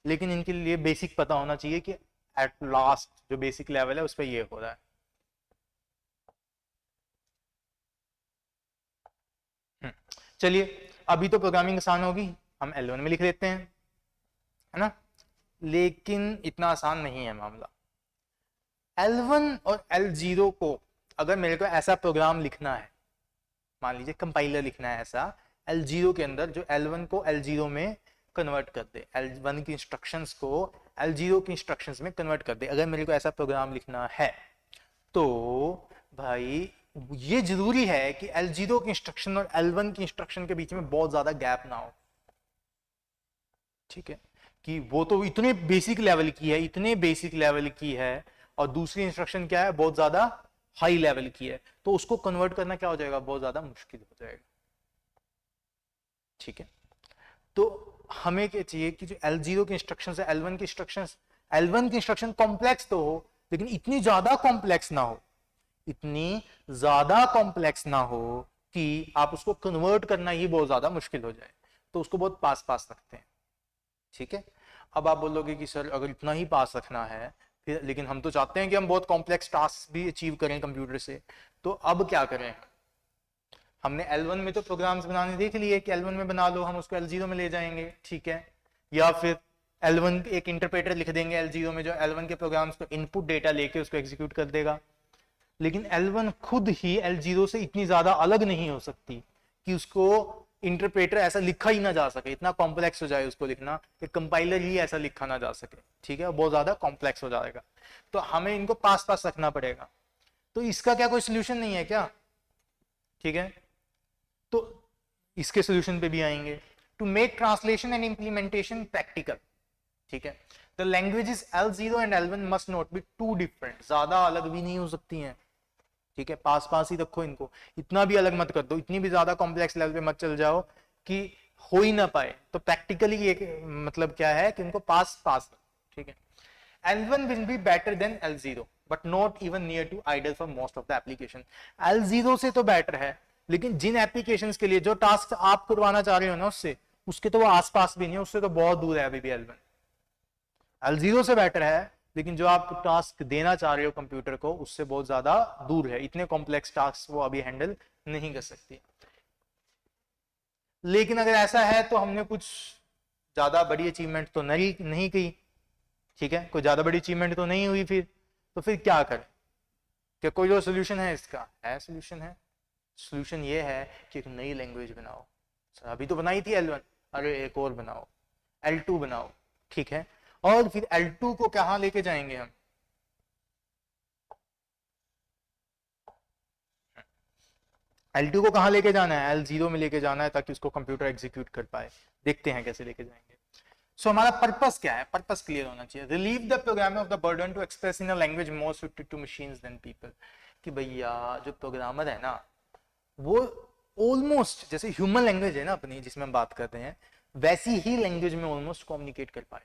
लेकिन इनके लिए बेसिक पता होना चाहिए कि एट लास्ट जो बेसिक लेवल है उस पर ये हो रहा है। चलिए, अभी तो प्रोग्रामिंग आसान होगी, हम L1 में लिख लेते हैं, है ना। लेकिन इतना आसान नहीं है मामला। L1 और L0 को अगर मेरे को ऐसा प्रोग्राम लिखना है, मान लीजिए कंपाइलर लिखना है ऐसा L0 के अंदर जो L1 को L0 में कन्वर्ट कर दे, L1 की इंस्ट्रक्शंस को L0 की इंस्ट्रक्शंस में कन्वर्ट कर दे, अगर मेरे को ऐसा प्रोग्राम लिखना है तो भाई ये जरूरी है कि L0 की इंस्ट्रक्शन और L1 की इंस्ट्रक्शन के बीच में बहुत ज्यादा गैप ना हो, ठीक है। कि वो तो इतने बेसिक लेवल की है, इतने बेसिक लेवल की है, और दूसरी इंस्ट्रक्शन क्या है? बहुत ज्यादा हाई लेवल की है, तो उसको कन्वर्ट करना क्या हो जाएगा? बहुत ज्यादा मुश्किल हो जाएगा, ठीक है। तो हमें क्या चाहिए कि जो L0 की इंस्ट्रक्शन है, L1 की इंस्ट्रक्शन कॉम्प्लेक्स तो हो लेकिन इतनी ज्यादा कॉम्प्लेक्स ना हो, इतनी ज्यादा कॉम्प्लेक्स ना हो कि आप उसको कन्वर्ट करना ही बहुत ज्यादा मुश्किल हो जाए, तो उसको बहुत पास पास रखते हैं, ठीक है। अब आप बोलोगे कि सर अगर इतना ही पास रखना है फिर, लेकिन हम तो चाहते हैं कि हम बहुत कॉम्प्लेक्स टास्क भी अचीव करें कंप्यूटर से, तो अब क्या करें? हमने L1 में तो प्रोग्राम्स बनाने देख लिए कि L1 में बना लो, हम उसको L0 में ले जाएंगे, ठीक है। या फिर L1 एक इंटरप्रेटर लिख देंगे L0 में जो L1 के प्रोग्राम्स को इनपुट डेटा लेके उसको एग्जीक्यूट कर देगा। लेकिन L1 खुद ही L0 से इतनी ज्यादा अलग नहीं हो सकती कि उसको इंटरप्रेटर ऐसा लिखा ही ना जा सके, इतना कॉम्प्लेक्स हो जाए उसको लिखना कि कंपाइलर ही ऐसा लिखा ना जा सके, ठीक है, बहुत ज्यादा कॉम्प्लेक्स हो जाएगा। तो हमें इनको पास पास रखना पड़ेगा। तो इसका क्या कोई सोल्यूशन नहीं है क्या? ठीक है, तो इसके सोल्यूशन पे भी आएंगे। To make translation and implementation practical, ठीक है, the languages L0 and L1 must not be too different, ज्यादा अलग भी नहीं हो सकती हैं, ठीक है, पास पास ही रखो इनको, इतना भी अलग मत कर दो, इतनी भी ज्यादा कॉम्प्लेक्स लेवल पे मत चल जाओ कि हो ही ना पाए। तो प्रैक्टिकली एक मतलब क्या है कि इनको पास पास, ठीक है। L1 will be better than L0 but not even near to ideal for most of the application। L0 से तो बेटर है लेकिन जिन एप्लीकेशंस के लिए जो टास्क आप करवाना चाह रहे हो ना उससे, उसके तो वो आसपास भी नहीं है, उससे तो बहुत दूर है अभी भी L1। L0 से बेटर है लेकिन जो आप टास्क देना चाह रहे हो कंप्यूटर को उससे बहुत ज्यादा दूर है, इतने कॉम्प्लेक्स टास्क वो अभी हैंडल नहीं कर सकती। लेकिन अगर ऐसा है तो हमने कुछ ज्यादा बड़ी अचीवमेंट तो नहीं नहीं की, ठीक है, कोई ज्यादा बड़ी अचीवमेंट तो नहीं हुई, फिर क्या करें? क्या कोई और सोल्यूशन है इसका? है सोल्यूशन है। सोल्यूशन ये है कि एक नई लैंग्वेज बनाओ। सर अभी तो बनाई थी L1, अरे एक और बनाओ, L2 बनाओ, ठीक है। और फिर L2 को कहाँ लेके जाएंगे हम? L2 को कहाँ लेके जाना है? L0 में लेके जाना है ताकि उसको कंप्यूटर एग्जीक्यूट कर पाए। देखते हैं कैसे लेके जाएंगे। सो हमारा पर्पस क्या है? पर्पस क्लियर होना चाहिए। Relieve the programmer of the burden to express in a language more suited to machines than people. कि भैया जो प्रोग्रामर है ना, वो ऑलमोस्ट जैसे ह्यूमन लैंग्वेज है ना अपनी जिसमें हम बात करते हैं, वैसी ही लैंग्वेज में ऑलमोस्ट कम्युनिकेट कर पाए,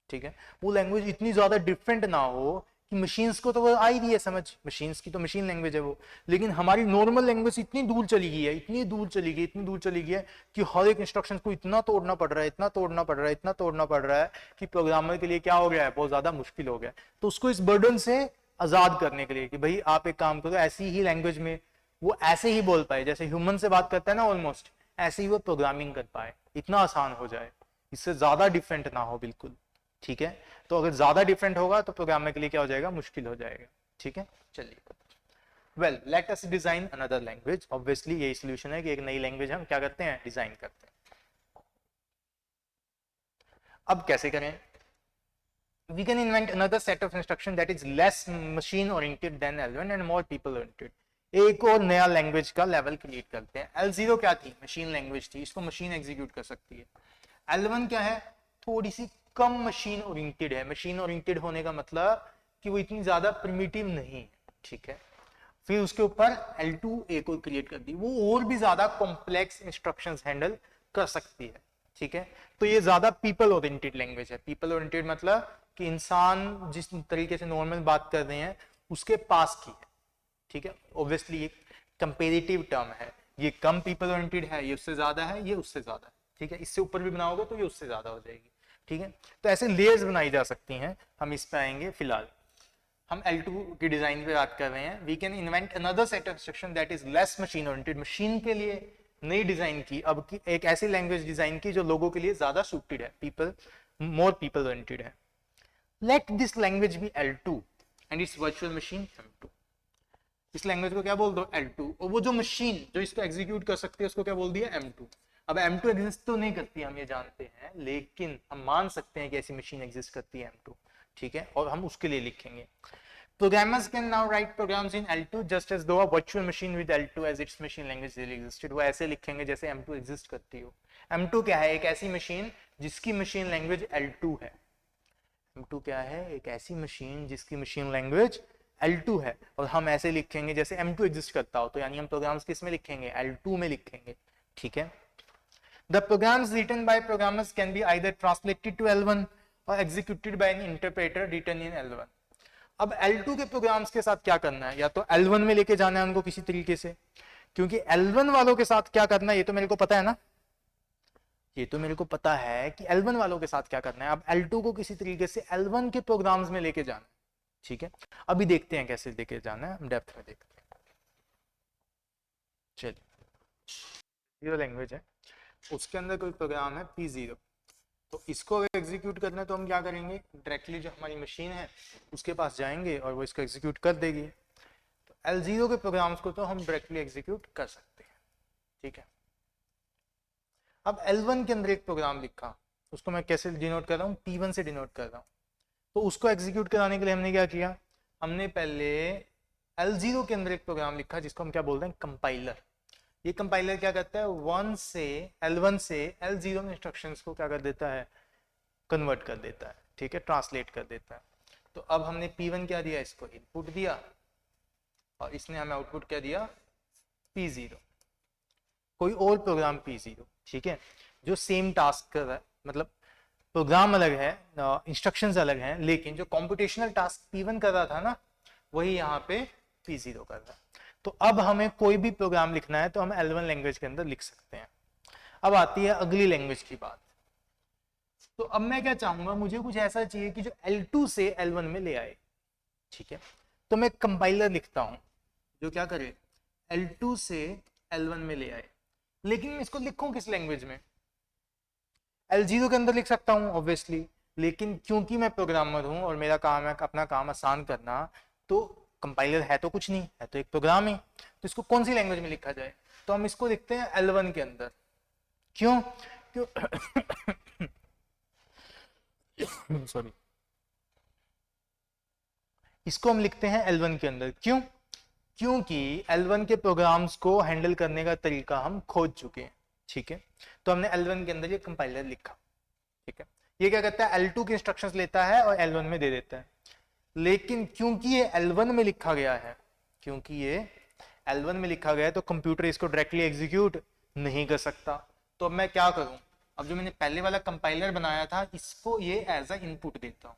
ठीक है। वो लैंग्वेज इतनी ज्यादा डिफरेंट ना हो कि मशीन्स को तो वो आ ही रही है समझ, मशीन्स की तो मशीन लैंग्वेज है वो, लेकिन हमारी नॉर्मल लैंग्वेज इतनी दूर चली गई है, इतनी दूर चली गई, इतनी दूर चली गई है कि हर एक इंस्ट्रक्शन को इतना तोड़ना पड़ रहा है, इतना तोड़ना पड़ रहा है, इतना तोड़ना पड़ रहा है कि प्रोग्रामर के लिए क्या हो गया है, बहुत ज्यादा मुश्किल हो गया। तो उसको इस बर्डन से आजाद करने के लिए कि भाई आप एक काम करो, ऐसी ही लैंग्वेज में वो ऐसे ही बोल पाए जैसे ह्यूमन से बात करता है ना ऑलमोस्ट, ऐसे ही वो प्रोग्रामिंग कर पाए, इतना आसान हो जाए, इससे ज्यादा डिफरेंट ना हो बिल्कुल, ठीक है। तो अगर ज्यादा डिफरेंट होगा तो प्रोग्रामर के लिए क्या हो जाएगा, मुश्किल हो जाएगा, ठीक है। चलिए, well let us design another language. Obviously यही सोल्यूशन है कि एक नई लैंग्वेज हम क्या करते हैं, डिजाइन करते हैं। अब कैसे करें? we can invent another set of instruction that is less machine oriented than L1 and more people oriented। एक और नया लैंग्वेज का लेवल क्रिएट करते हैं। L0 क्या थी, मशीन लैंग्वेज थी, इसको मशीन एग्जीक्यूट कर सकती है। L1 क्या है, थोड़ी सी कम मशीन ओरिएंटेड है। मशीन ओरिएंटेड होने का मतलब कि वो इतनी ज्यादा प्रिमिटिव नहीं है, ठीक है। फिर उसके ऊपर L2 एक और क्रिएट कर दी, वो और भी ज्यादा कॉम्प्लेक्स इंस्ट्रक्शंस हैंडल कर सकती है, ठीक है। तो ये ज्यादा पीपल ओरिएंटेड लैंग्वेज है। पीपल ओरिएंटेड मतलब कि इंसान जिस तरीके से नॉर्मल बात कर रहे हैं उसके पास की है, ठीक है। ऑब्वियसली ये कंपेरेटिव टर्म है, ये कम पीपल ओरिएंटेड है, ये उससे ज्यादा है, ये उससे ज्यादा है, ठीक है। इससे ऊपर भी बनाओगे तो ये उससे ज्यादा हो जाएगी, ठीक है। तो ऐसे लेयर्स बनाई जा सकती हैं, हम इस पे आएंगे। फिलहाल हम L2 की डिजाइन पे बात कर रहे हैं। We can invent another set of instruction that is less machine oriented. Machine के लिए नई डिजाइन की, अब की एक ऐसी लैंग्वेज डिजाइन की जो लोगों के लिए ज्यादा सूटेड है, पीपल मोर पीपल ओरिएंटेड है। Let this language be L2 and its virtual machine M2। इस लैंग्वेज को क्या बोल दो, L2, और वो जो मशीन जो इसको एग्जीक्यूट कर सकती है उसको क्या बोल दिया, M2। अब M2 एग्जिस्ट तो नहीं करती, हम ये जानते हैं, लेकिन हम मान सकते हैं कि ऐसी मशीन एग्जिस्ट करती है M2, ठीक है, और हम उसके लिए लिखेंगे। Programmers can now write programs in L2 just as though a virtual machine with L2 as its machine language really existed। वो ऐसे लिखेंगे जैसे M2 एग्जिस्ट करती हो। M2 क्या है, एक ऐसी मशीन जिसकी मशीन लैंग्वेज L2 है। M2 क्या है, एक ऐसी मशीन जिसकी मशीन लैंग्वेज L2 है, और हम ऐसे लिखेंगे जैसे M2 एग्जिस्ट करता हो। तो यानी हम प्रोग्राम्स किस में लिखेंगे, L2 में लिखेंगे, ठीक है। The programs written by programmers can be either translated to L1 or executed by an interpreter written in L1। अब L2 के प्रोग्राम्स के साथ क्या करना है, या तो L1 में लेके जाना है उनको किसी तरीके से, क्योंकि L1 वालों के साथ क्या करना है ये तो मेरे को पता है ना, ये तो मेरे को पता है कि L1 वालों के साथ क्या करना है। अब L2 को किसी तरीके से L1 के प्रोग्राम्स में लेके जाना है, ठीक है। अभी देखते हैं कैसे लेके जाना है, हम डेप्थ में देखते हैं। चलिए, जीरो लैंग्वेज है, उसके अंदर कोई प्रोग्राम है P0, तो इसको अगर एग्जीक्यूट करना है तो हम क्या करेंगे, डायरेक्टली जो हमारी मशीन है उसके पास जाएंगे और वो इसको एग्जीक्यूट कर देगी। तो L0 के प्रोग्राम्स को तो हम डायरेक्टली एग्जीक्यूट कर सकते हैं, ठीक है। अब L1 के अंदर एक प्रोग्राम लिखा, उसको मैं कैसे डिनोट कर रहा हूँ, P1 से डिनोट कर रहा हूँ। तो उसको एग्जीक्यूट कराने के लिए हमने क्या किया, हमने पहले L0 के अंदर एक प्रोग्राम लिखा जिसको हम क्या बोलते हैं, कंपाइलर। ये कंपाइलर क्या करता है, L1 से L0 में इंस्ट्रक्शंस को क्या कर देता है, कन्वर्ट कर देता है, ठीक है, ट्रांसलेट कर देता है। तो अब हमने P1 क्या दिया, इसको इनपुट दिया, और इसने हमें आउटपुट क्या दिया, P0। कोई और प्रोग्राम P0, ठीक है, जो सेम टास्क कर रहा है, मतलब प्रोग्राम अलग है, इंस्ट्रक्शंस अलग हैं, लेकिन जो कॉम्पिटिशनल टास्क P1 कर रहा था ना, वही यहाँ पे P0 कर रहा है। तो अब हमें कोई भी प्रोग्राम लिखना है तो हम L1 लैंग्वेज के अंदर लिख सकते हैं। अब आती है अगली लैंग्वेज की बात। तो अब मैं क्या चाहूंगा, मुझे कुछ ऐसा चाहिए कि जो L2 से L1 में ले आए, ठीक है। तो मैं कंपाइलर लिखता हूं जो क्या करे, L2 से L1 में ले आए, लेकिन मैं इसको लिखूं किस लैंग्वेज में, L0 के अंदर लिख सकता हूँ ऑब्वियसली, लेकिन क्योंकि मैं प्रोग्रामर हूँ और मेरा काम है अपना काम आसान करना, तो कंपाइलर है तो कुछ नहीं, है तो एक प्रोग्राम ही, तो इसको कौन सी लैंग्वेज में लिखा जाए, तो हम इसको लिखते हैं L1 के अंदर। क्यों? क्यों? सॉरी, इसको हम लिखते हैं L1 के अंदर। क्यों? क्योंकि L1 के प्रोग्राम्स को हैंडल करने का तरीका हम खोज चुके हैं, ठीक है। तो हमने L1 के अंदर ये कंपाइलर लिखा, ठीक है। ये क्या करता है, L2 के इंस्ट्रक्शंस लेता है और L1 में दे देता है। लेकिन क्योंकि ये L1 में लिखा गया है, क्योंकि ये L1 में लिखा गया है, तो कंप्यूटर इसको डायरेक्टली एग्जीक्यूट नहीं कर सकता। तो अब मैं क्या करूं, अब जो मैंने पहले वाला कंपाइलर बनाया था, इसको ये एज अ इनपुट देता हूं।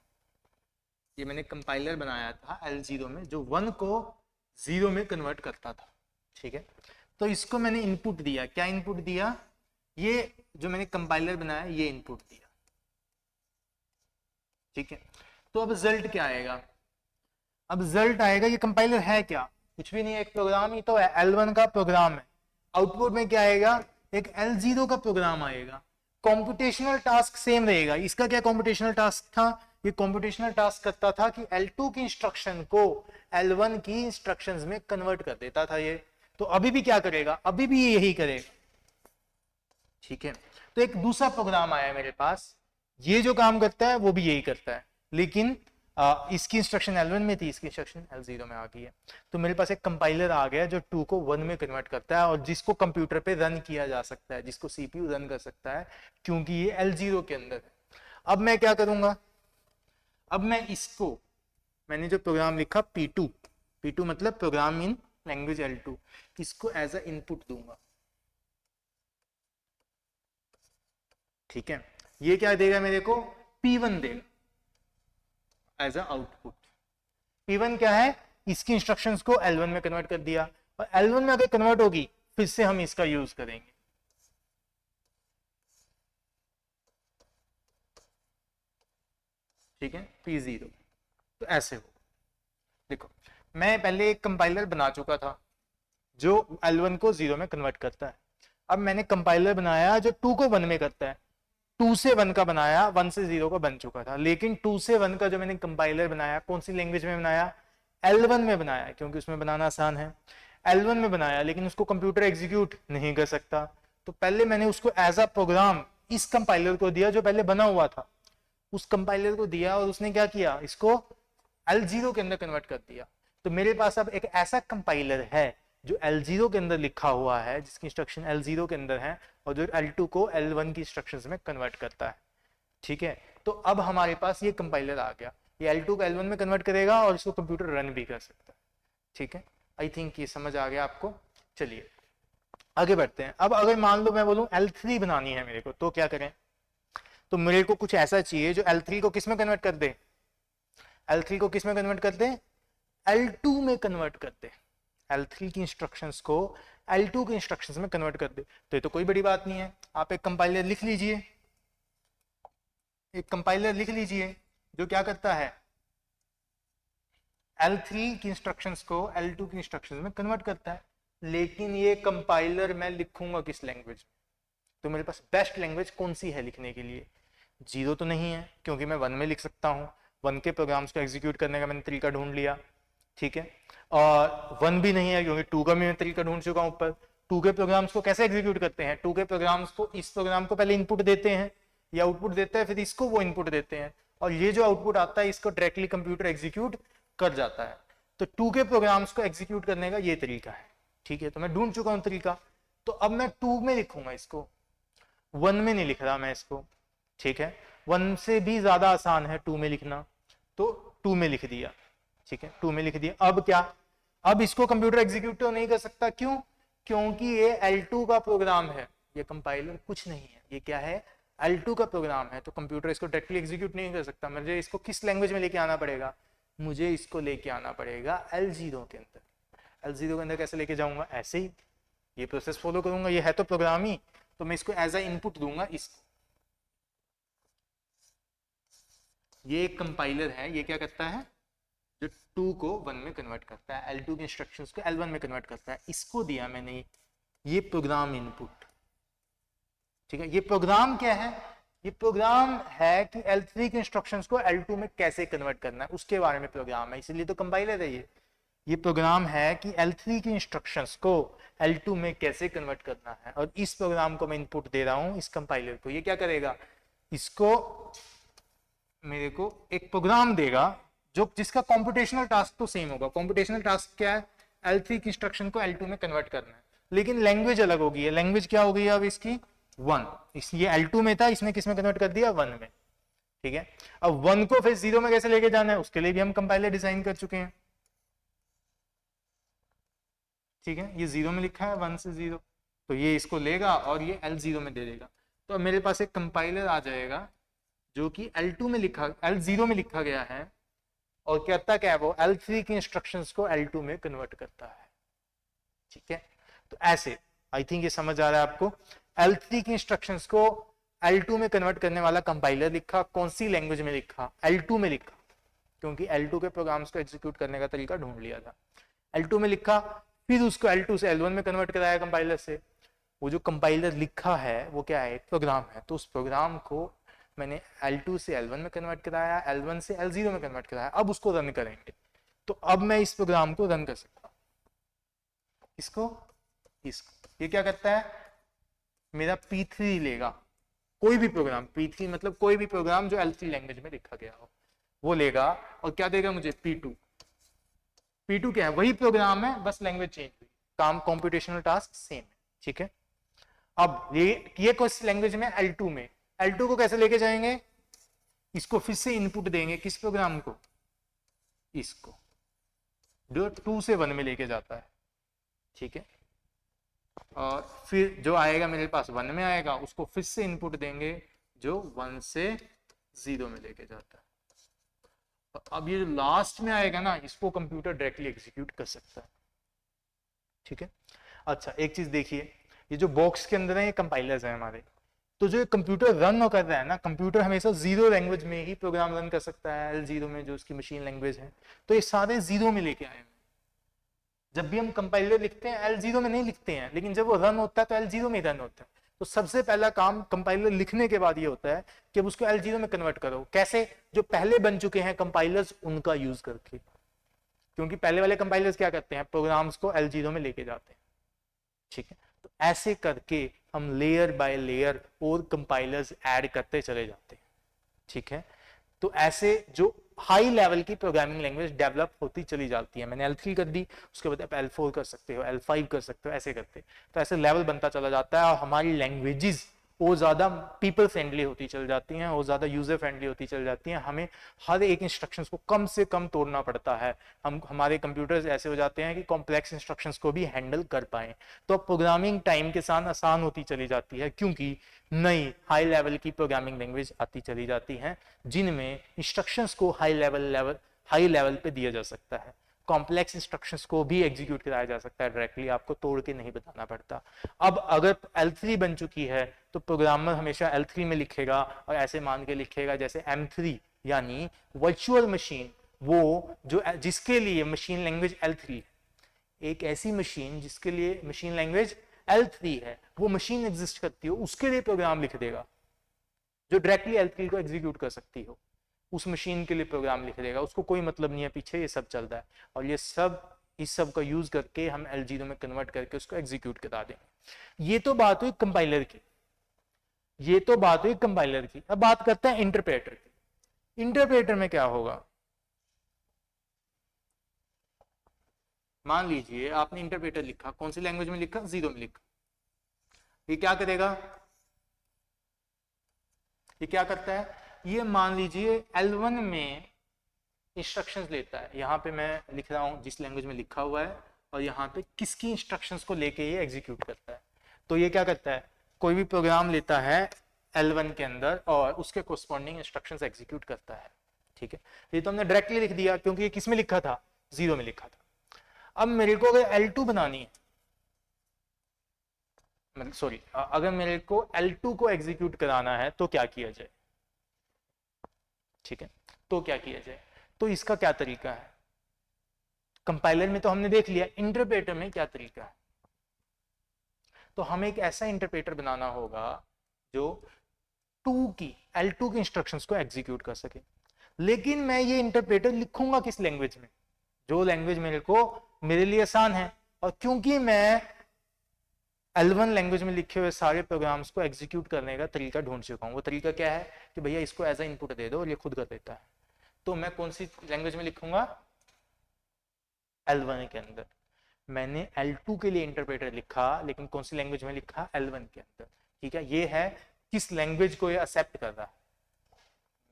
ये मैंने कंपाइलर बनाया था L0 में, जो 1 को 0 में कन्वर्ट करता था, ठीक है। तो इसको मैंने इनपुट दिया। क्या इनपुट दिया? ये जो मैंने कंपाइलर बनाया ये इनपुट दिया, ठीक है। तो अब रिजल्ट क्या आएगा? अब रिजल्ट आएगा, ये कंपाइलर है क्या? कुछ भी नहीं है, एक प्रोग्राम ही तो है, L1 का प्रोग्राम है। आउटपुट में क्या आएगा? एक L0 का प्रोग्राम आएगा। कॉम्पिटिशनल टास्क सेम रहेगा। इसका क्या कॉम्पिटिशनल टास्क था? ये कॉम्पिटिशनल टास्क करता था कि L2 की इंस्ट्रक्शन को L1 की इंस्ट्रक्शंस में कन्वर्ट कर देता था ये। तो अभी भी क्या करेगा? अभी भी ये यही करेगा, ठीक है। तो एक दूसरा प्रोग्राम आया मेरे पास, ये जो काम करता है वो भी यही करता है, लेकिन इसकी इंस्ट्रक्शन L1 में थी, इसकी इंस्ट्रक्शन L0 में आ गई है। तो मेरे पास एक कंपाइलर आ गया जो 2 को 1 में कन्वर्ट करता है और जिसको कंप्यूटर पे रन किया जा सकता है, जिसको CPU रन कर सकता है, क्योंकि ये L0 के अंदर है। अब मैं क्या करूंगा? अब मैं इसको, मैंने जो प्रोग्राम लिखा P2 मतलब प्रोग्राम इन लैंग्वेज L2, इसको एज अ इनपुट दूंगा, ठीक है। ये क्या देगा मेरे को? P1 देगा एज अ आउटपुट। P1 क्या है? इसकी इंस्ट्रक्शंस को L1 में कन्वर्ट कर दिया, और L1 में अगर कन्वर्ट होगी फिर से हम इसका यूज करेंगे, ठीक है। P0 तो ऐसे हो। देखो, मैं पहले एक कंपाइलर बना चुका था जो L1 को 0 में कन्वर्ट करता है। अब मैंने कंपाइलर बनाया जो 2 को 1 में करता है। 2 से 1 का बनाया, 1 से 0 का बन चुका था, लेकिन 2 से 1 का जो मैंने कंपाइलर बनाया, कौन सी लैंग्वेज में बनाया? L1 में बनाया, क्योंकि उसमें बनाना आसान है। L1 में बनाया, लेकिन उसको कंप्यूटर एग्जीक्यूट नहीं कर सकता। तो पहले मैंने उसको एज अ प्रोग्राम इस कंपाइलर को दिया जो पहले बना हुआ था, उस कंपाइलर को दिया, और उसने क्या किया? इसको L0 के अंदर कन्वर्ट कर दिया। तो मेरे पास अब एक ऐसा कंपाइलर है जो L0 के अंदर लिखा हुआ है, जिसकी इंस्ट्रक्शन L0 के अंदर है, और जो L2 को L1 की इंस्ट्रक्शंस में कन्वर्ट करता है, ठीक है। तो अब हमारे पास ये कंपाइलर आ गया, ये L2 को L1 में कन्वर्ट करेगा और इसको कंप्यूटर रन भी कर सकता है, ठीक है। आई थिंक ये समझ आ गया आपको। चलिए आगे बढ़ते हैं। अब अगर मान लो मैं बोलूं L3 बनानी है मेरे को, तो क्या करें? तो मेरे को कुछ ऐसा चाहिए जो L3 को किस में कन्वर्ट कर दे? L3 को किस में कन्वर्ट कर दे? L2 में कन्वर्ट कर दे। L3 की इंस्ट्रक्शंस को L2 की इंस्ट्रक्शंस में कन्वर्ट कर दे। तो ये तो कोई बड़ी बात नहीं है, आप एक कंपाइलर लिख लीजिए, एक कंपाइलर लिख लीजिए जो क्या करता है? L3 की इंस्ट्रक्शंस को L2 की इंस्ट्रक्शंस में कन्वर्ट करता है। लेकिन ये कंपाइलर मैं लिखूंगा किस लैंग्वेज में? तो मेरे पास बेस्ट लैंग्वेज कौन सी है लिखने के लिए? 0 तो नहीं है, क्योंकि मैं 1 में लिख सकता हूँ। 1 के प्रोग्राम्स को एग्जीक्यूट करने का मैंने तरीका ढूंढ लिया, ठीक है। और 1 भी नहीं है, क्योंकि 2 का भी मैं तरीका ढूंढ चुका हूँ ऊपर। 2 के प्रोग्राम्स को कैसे एग्जीक्यूट करते हैं? 2 के प्रोग्राम्स को, इस प्रोग्राम को पहले इनपुट देते हैं, या आउटपुट देता है, फिर इसको वो इनपुट देते हैं, और ये जो आउटपुट आता है इसको डायरेक्टली कंप्यूटर एग्जीक्यूट कर जाता है। तो 2 के प्रोग्राम्स को एग्जीक्यूट करने का ये तरीका है, ठीक है। तो मैं ढूंढ चुका हूँ तरीका। तो अब मैं 2 में लिखूंगा इसको, 1 में नहीं लिख रहा मैं इसको, ठीक है। 1 से भी ज्यादा आसान है 2 में लिखना, तो 2 में लिख दिया, ठीक है। 2 में लिख दिया। अब क्या? अब इसको कंप्यूटर एग्जीक्यूट तो नहीं कर सकता। क्यों? क्योंकि ये L2 का प्रोग्राम है, ये कंपाइलर कुछ नहीं है, ये क्या है? L2 का प्रोग्राम है। तो कंप्यूटर इसको डायरेक्टली एग्जीक्यूट नहीं कर सकता। मुझे इसको किस लैंग्वेज में लेके आना पड़ेगा? मुझे इसको लेके आना पड़ेगा L0 के अंदर। L0 के अंदर कैसे लेके जाऊंगा? ऐसे ही ये प्रोसेस फॉलो करूंगा, ये है तो प्रोग्राम ही, तो मैं इसको एज अ इनपुट दूंगा इसको। ये एक कंपाइलर है, ये क्या करता है? जो 2 को 1 में कन्वर्ट करता है, L2 के इंस्ट्रक्शंस को L1 में कन्वर्ट करता है। इसको दिया मैंने ये प्रोग्राम इनपुट, ठीक है। ये प्रोग्राम क्या है? ये प्रोग्राम है कि L3 के इंस्ट्रक्शंस को L2 में कैसे कन्वर्ट करना है, उसके बारे में प्रोग्राम है, इसलिए तो कंपाइलर है ये प्रोग्राम है कि L3 की इंस्ट्रक्शंस को L2 में कैसे कन्वर्ट करना है, और इस प्रोग्राम को मैं इनपुट दे रहा हूं इस कंपाइलर को। ये क्या करेगा, इसको मेरे को एक प्रोग्राम देगा जो जिसका कंप्यूटेशनल टास्क तो सेम होगा। कंप्यूटेशनल टास्क क्या है, L3 की इंस्ट्रक्शन को L2 में कन्वर्ट करना है, लेकिन लैंग्वेज अलग होगी। है लैंग्वेज क्या हो गई अब इसकी 1, इसलिए L2 में था, इसने किस में कन्वर्ट कर दिया 1 में। ठीक है, अब 1 को फिर 0 में कैसे लेके जाना है, उसके लिए भी हम कंपाइलर डिजाइन कर चुके हैं। ठीक है, ये 0 में लिखा है 1 से 0, तो ये इसको लेगा और ये L0 में दे देगा। तो अब मेरे पास एक कंपाइलर आ जाएगा जो कि L2 में लिखा L0 में लिखा गया है, और कहता क्या है वो L3 की इंस्ट्रक्शंस को L2 में कन्वर्ट करता है। ठीक है, तो ऐसे आई थिंक ये समझ आ रहा है आपको। L3 की इंस्ट्रक्शंस को L2 में कन्वर्ट करने वाला कंपाइलर लिखा, कौन सी लैंग्वेज में लिखा, L2 में लिखा, क्योंकि L2 के प्रोग्राम्स को एग्जीक्यूट करने का तरीका ढूंढ लिया था। L2 में लिखा, फिर उसको L2 से L1 में कन्वर्ट कराया कंपाइलर से। वो जो कंपाइलर लिखा है वो क्या है, एक प्रोग्राम है, तो उस प्रोग्राम को मैंने L2 से L1 में कन्वर्ट कराया, L1 से L0 में कन्वर्ट कराया। अब उसको रन करेंगे, तो अब मैं इस प्रोग्राम को रन कर सकता हूं, इसको ये क्या करता है, मेरा P3 लेगा, कोई भी प्रोग्राम, P3 मतलब कोई भी प्रोग्राम जो L3 लैंग्वेज में लिखा गया हो वो लेगा, और क्या देगा मुझे P2 क्या है, वही प्रोग्राम है, बस लैंग्वेज चेंज हुई, काम कंप्यूटेशनल टास्क सेम है। ठीक है, अब ये किस लैंग्वेज में, L2 में। L2 को कैसे लेके जाएंगे, इसको फिर से इनपुट देंगे, किस प्रोग्राम को, इसको जो 2 से 1 में लेके जाता है। ठीक है, और फिर जो आएगा मेरे पास 1 में आएगा, उसको फिर से इनपुट देंगे जो 1 से 0 में लेके जाता है। अब ये जो लास्ट में आएगा ना, इसको कंप्यूटर डायरेक्टली एग्जीक्यूट कर सकता है। ठीक है, अच्छा एक चीज देखिए, ये जो बॉक्स के अंदर है ये कंपाइलर्स हैं हमारे, तो जो कंप्यूटर रन कर रहा है ना, कंप्यूटर हमेशा 0 लैंग्वेज में ही प्रोग्राम रन कर सकता है, L0 में जो उसकी मशीन लैंग्वेज है, तो ये सारे 0 में लेके आए हैं। जब भी हम कंपाइलर लिखते हैं L0 में नहीं लिखते हैं, लेकिन जब वो रन होता है तो L0 में ही रन होता है। तो सबसे पहला काम कंपाइलर लिखने के बाद ये होता है कि उसको L0 में कन्वर्ट करो। कैसे, जो पहले बन चुके हैं कंपाइलर्स उनका यूज करके, क्योंकि पहले वाले कंपाइलर्स क्या करते हैं, प्रोग्राम्स को L0 में लेके जाते हैं। ठीक है, तो ऐसे करके हम लेयर बाय लेयर और कंपाइलर्स ऐड करते चले जाते हैं। ठीक है, तो ऐसे जो हाई लेवल की प्रोग्रामिंग लैंग्वेज डेवलप होती चली जाती है। मैंने L3 कर दी, उसके बाद आप L4 कर सकते हो, L5 कर सकते हो, ऐसे करते, तो ऐसे लेवल बनता चला जाता है, और हमारी लैंग्वेजेस वो ज्यादा पीपल फ्रेंडली होती चल जाती हैं, वो ज्यादा यूजर फ्रेंडली होती चल जाती हैं। हमें हर एक इंस्ट्रक्शंस को कम से कम तोड़ना पड़ता है। हमारे कंप्यूटर्स ऐसे हो जाते हैं कि कॉम्प्लेक्स इंस्ट्रक्शंस को भी हैंडल कर पाए, तो प्रोग्रामिंग टाइम के साथ आसान होती चली जाती है, क्योंकि नई हाई लेवल की प्रोग्रामिंग लैंग्वेज आती चली जाती हैं, जिनमें इंस्ट्रक्शंस को हाई लेवल पे दिया जा सकता है। कॉम्प्लेक्स इंस्ट्रक्शंस को भी एग्जीक्यूट कराया जा सकता है डायरेक्टली, आपको तोड़ के नहीं बताना पड़ता। अब अगर L3 बन चुकी है तो प्रोग्रामर हमेशा L3 में लिखेगा, और ऐसे मान के लिखेगा जैसे M3 यानी वर्चुअल मशीन, वो जो जिसके लिए मशीन लैंग्वेज L3 है। एक ऐसी मशीन जिसके लिए मशीन लैंग्वेज L3 है, वो मशीन एग्जिस्ट करती हो, उसके लिए प्रोग्राम लिख देगा जो डायरेक्टली L3 को एग्जीक्यूट कर सकती हो, उस मशीन के लिए प्रोग्राम लिख देगा। उसको कोई मतलब नहीं है पीछे ये सब चल रहा है, और ये सब इस सब का यूज करके हम L0 में कन्वर्ट करके उसको एग्जीक्यूट करा देंगे। ये तो बात हुई कंपाइलर की, ये तो बात हुई कंपाइलर की। अब बात करते हैं इंटरप्रेटर की। इंटरप्रेटर में क्या होगा, मान लीजिए आपने इंटरप्रेटर लिखा, कौन सी लैंग्वेज में लिखा, 0 में लिखा। ये क्या करेगा, ये क्या करता है, ये मान लीजिए L1 में इंस्ट्रक्शंस लेता है, यहाँ पे मैं लिख रहा हूँ जिस लैंग्वेज में लिखा हुआ है, और यहाँ पे किसकी इंस्ट्रक्शंस को लेके ये एग्जीक्यूट करता है। तो ये क्या करता है, कोई भी प्रोग्राम लेता है L1 के अंदर और उसके कोरस्पॉन्डिंग इंस्ट्रक्शंस एग्जीक्यूट करता है। ठीक है, ये तो हमने डायरेक्टली लिख दिया, क्योंकि ये किस में लिखा था, 0 में लिखा था। अब मेरे को अगर L2 बनानी है, मतलब सॉरी, अगर मेरे को L2 को एग्जीक्यूट कराना है तो क्या किया जाए। ठीक है, तो क्या किया जाए, तो इसका क्या तरीका है। कंपाइलर में तो हमने देख लिया, इंटरप्रेटर में क्या तरीका है। तो हमें एक ऐसा इंटरप्रेटर बनाना होगा जो L2 की इंस्ट्रक्शंस को एग्जीक्यूट कर सके। लेकिन मैं ये इंटरप्रेटर लिखूंगा किस लैंग्वेज में, जो लैंग्वेज मेरे लिए आसान है। और क्योंकि मैं L1 लैंग्वेज में लिखे हुए सारे प्रोग्राम्स को एग्जीक्यूट करने का तरीका ढूंढ चुका हूं। वो तरीका क्या है कि भैया इसको एज अ इनपुट दे दो और ये खुद कर देता है। तो मैं कौन सी लैंग्वेज में लिखूंगा, L1 के अंदर। मैंने L2 के लिए इंटरप्रेटर लिखा, लेकिन कौन सी लैंग्वेज में लिखा, L1 के अंदर। ठीक है, ये है किस लैंग्वेज को ये एक्सेप्ट कर रहा है।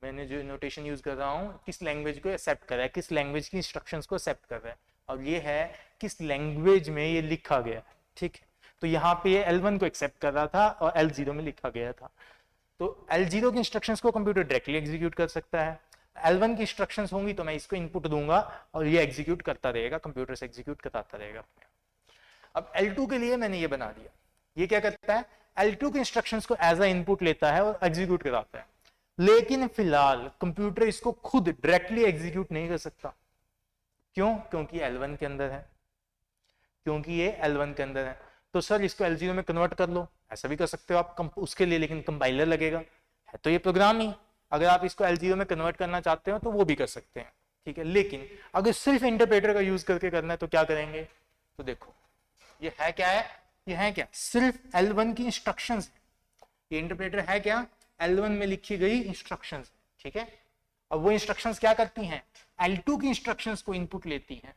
मैंने जो नोटेशन यूज कर रहा हूं, किस लैंग्वेज को एक्सेप्ट कर रहा है, किस लैंग्वेज की इंस्ट्रक्शंस को एक्सेप्ट कर रहा है, और ये है किस लैंग्वेज में ये लिखा गया है। ठीक है, तो यहाँ पे ये L1 को एक्सेप्ट कर रहा था और L0 में लिखा गया था। तो L0 की इंस्ट्रक्शंस को कंप्यूटर डायरेक्टली एग्जीक्यूट कर सकता है। L1 की इंस्ट्रक्शंस होंगी तो मैं इसको इनपुट दूंगा और ये एग्जीक्यूट करता रहेगा, कंप्यूटर से एग्जीक्यूट कराता रहेगा। अब L2 के लिए मैंने ये बना दिया। ये क्या करता है, L2 के इंस्ट्रक्शंस को एज अ इनपुट लेता है और एग्जीक्यूट कराता है। लेकिन फिलहाल कंप्यूटर इसको खुद डायरेक्टली एग्जीक्यूट नहीं कर सकता। क्यों? क्योंकि L1 के अंदर है, क्योंकि ये L1 के अंदर है। तो सर इसको L0 में कन्वर्ट कर लो, ऐसा भी कर सकते हो आप उसके लिए, लेकिन कंपाइलर लगेगा, है तो ये प्रोग्राम ही। अगर आप इसको L0 में कन्वर्ट करना चाहते हो तो वो भी कर सकते हैं। ठीक है, लेकिन अगर सिर्फ इंटरप्रेटर का यूज करके करना है तो क्या करेंगे, तो देखो ये है क्या है, ये है क्या, सिर्फ L1 की इंस्ट्रक्शंस है। ये इंटरप्रेटर है क्या, L1 में लिखी गई इंस्ट्रक्शंस। ठीक है, अब वो इंस्ट्रक्शंस क्या करती हैं, L2 की इंस्ट्रक्शंस को इनपुट लेती हैं,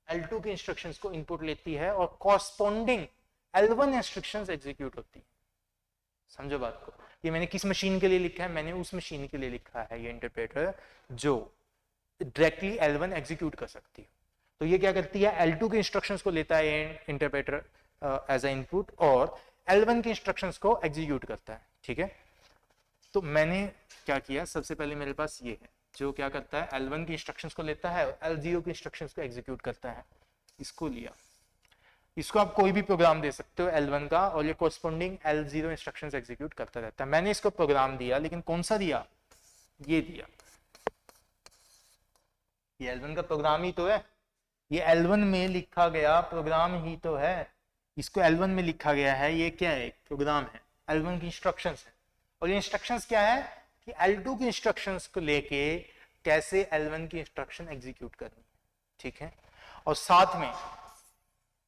L2 की इंस्ट्रक्शंस को इनपुट लेती है और कॉरस्पॉन्डिंग L1 इंस्ट्रक्शंस एग्जीक्यूट होती है। समझो बात को, ये मैंने किस मशीन के लिए लिखा है, मैंने उस मशीन के लिए लिखा है ये इंटरप्रेटर जो डायरेक्टली L1 एग्जीक्यूट कर सकती है। तो ये क्या करती है, L2 के इंस्ट्रक्शंस को लेता है ये इंटरप्रेटर एज अ इनपुट और L1 के इंस्ट्रक्शंस को एग्जीक्यूट करता है। ठीक है, तो मैंने क्या किया, सबसे पहले मेरे पास ये है जो क्या करता है, L1 की इंस्ट्रक्शंस को लेता है और L0 की इंस्ट्रक्शंस को एग्जीक्यूट करता है। इसको लिया, इसको आप कोई भी प्रोग्राम दे सकते हो L1 का और ये कोरस्पॉन्डिंग L0 इंस्ट्रक्शंस एग्जीक्यूट करता रहता है। मैंने इसको प्रोग्राम दिया, लेकिन कौन सा दिया, ये दिया। ये L1 का प्रोग्राम ही तो है, ये L1 में लिखा गया प्रोग्राम ही तो है। इसको L1 में लिखा गया है, ये क्या है, प्रोग्राम है, L1 की इंस्ट्रक्शंस है। और ये इंस्ट्रक्शंस क्या है कि L2 की इंस्ट्रक्शंस को लेके कैसे L1 की इंस्ट्रक्शन एग्जीक्यूट करनी है। ठीक है, और साथ में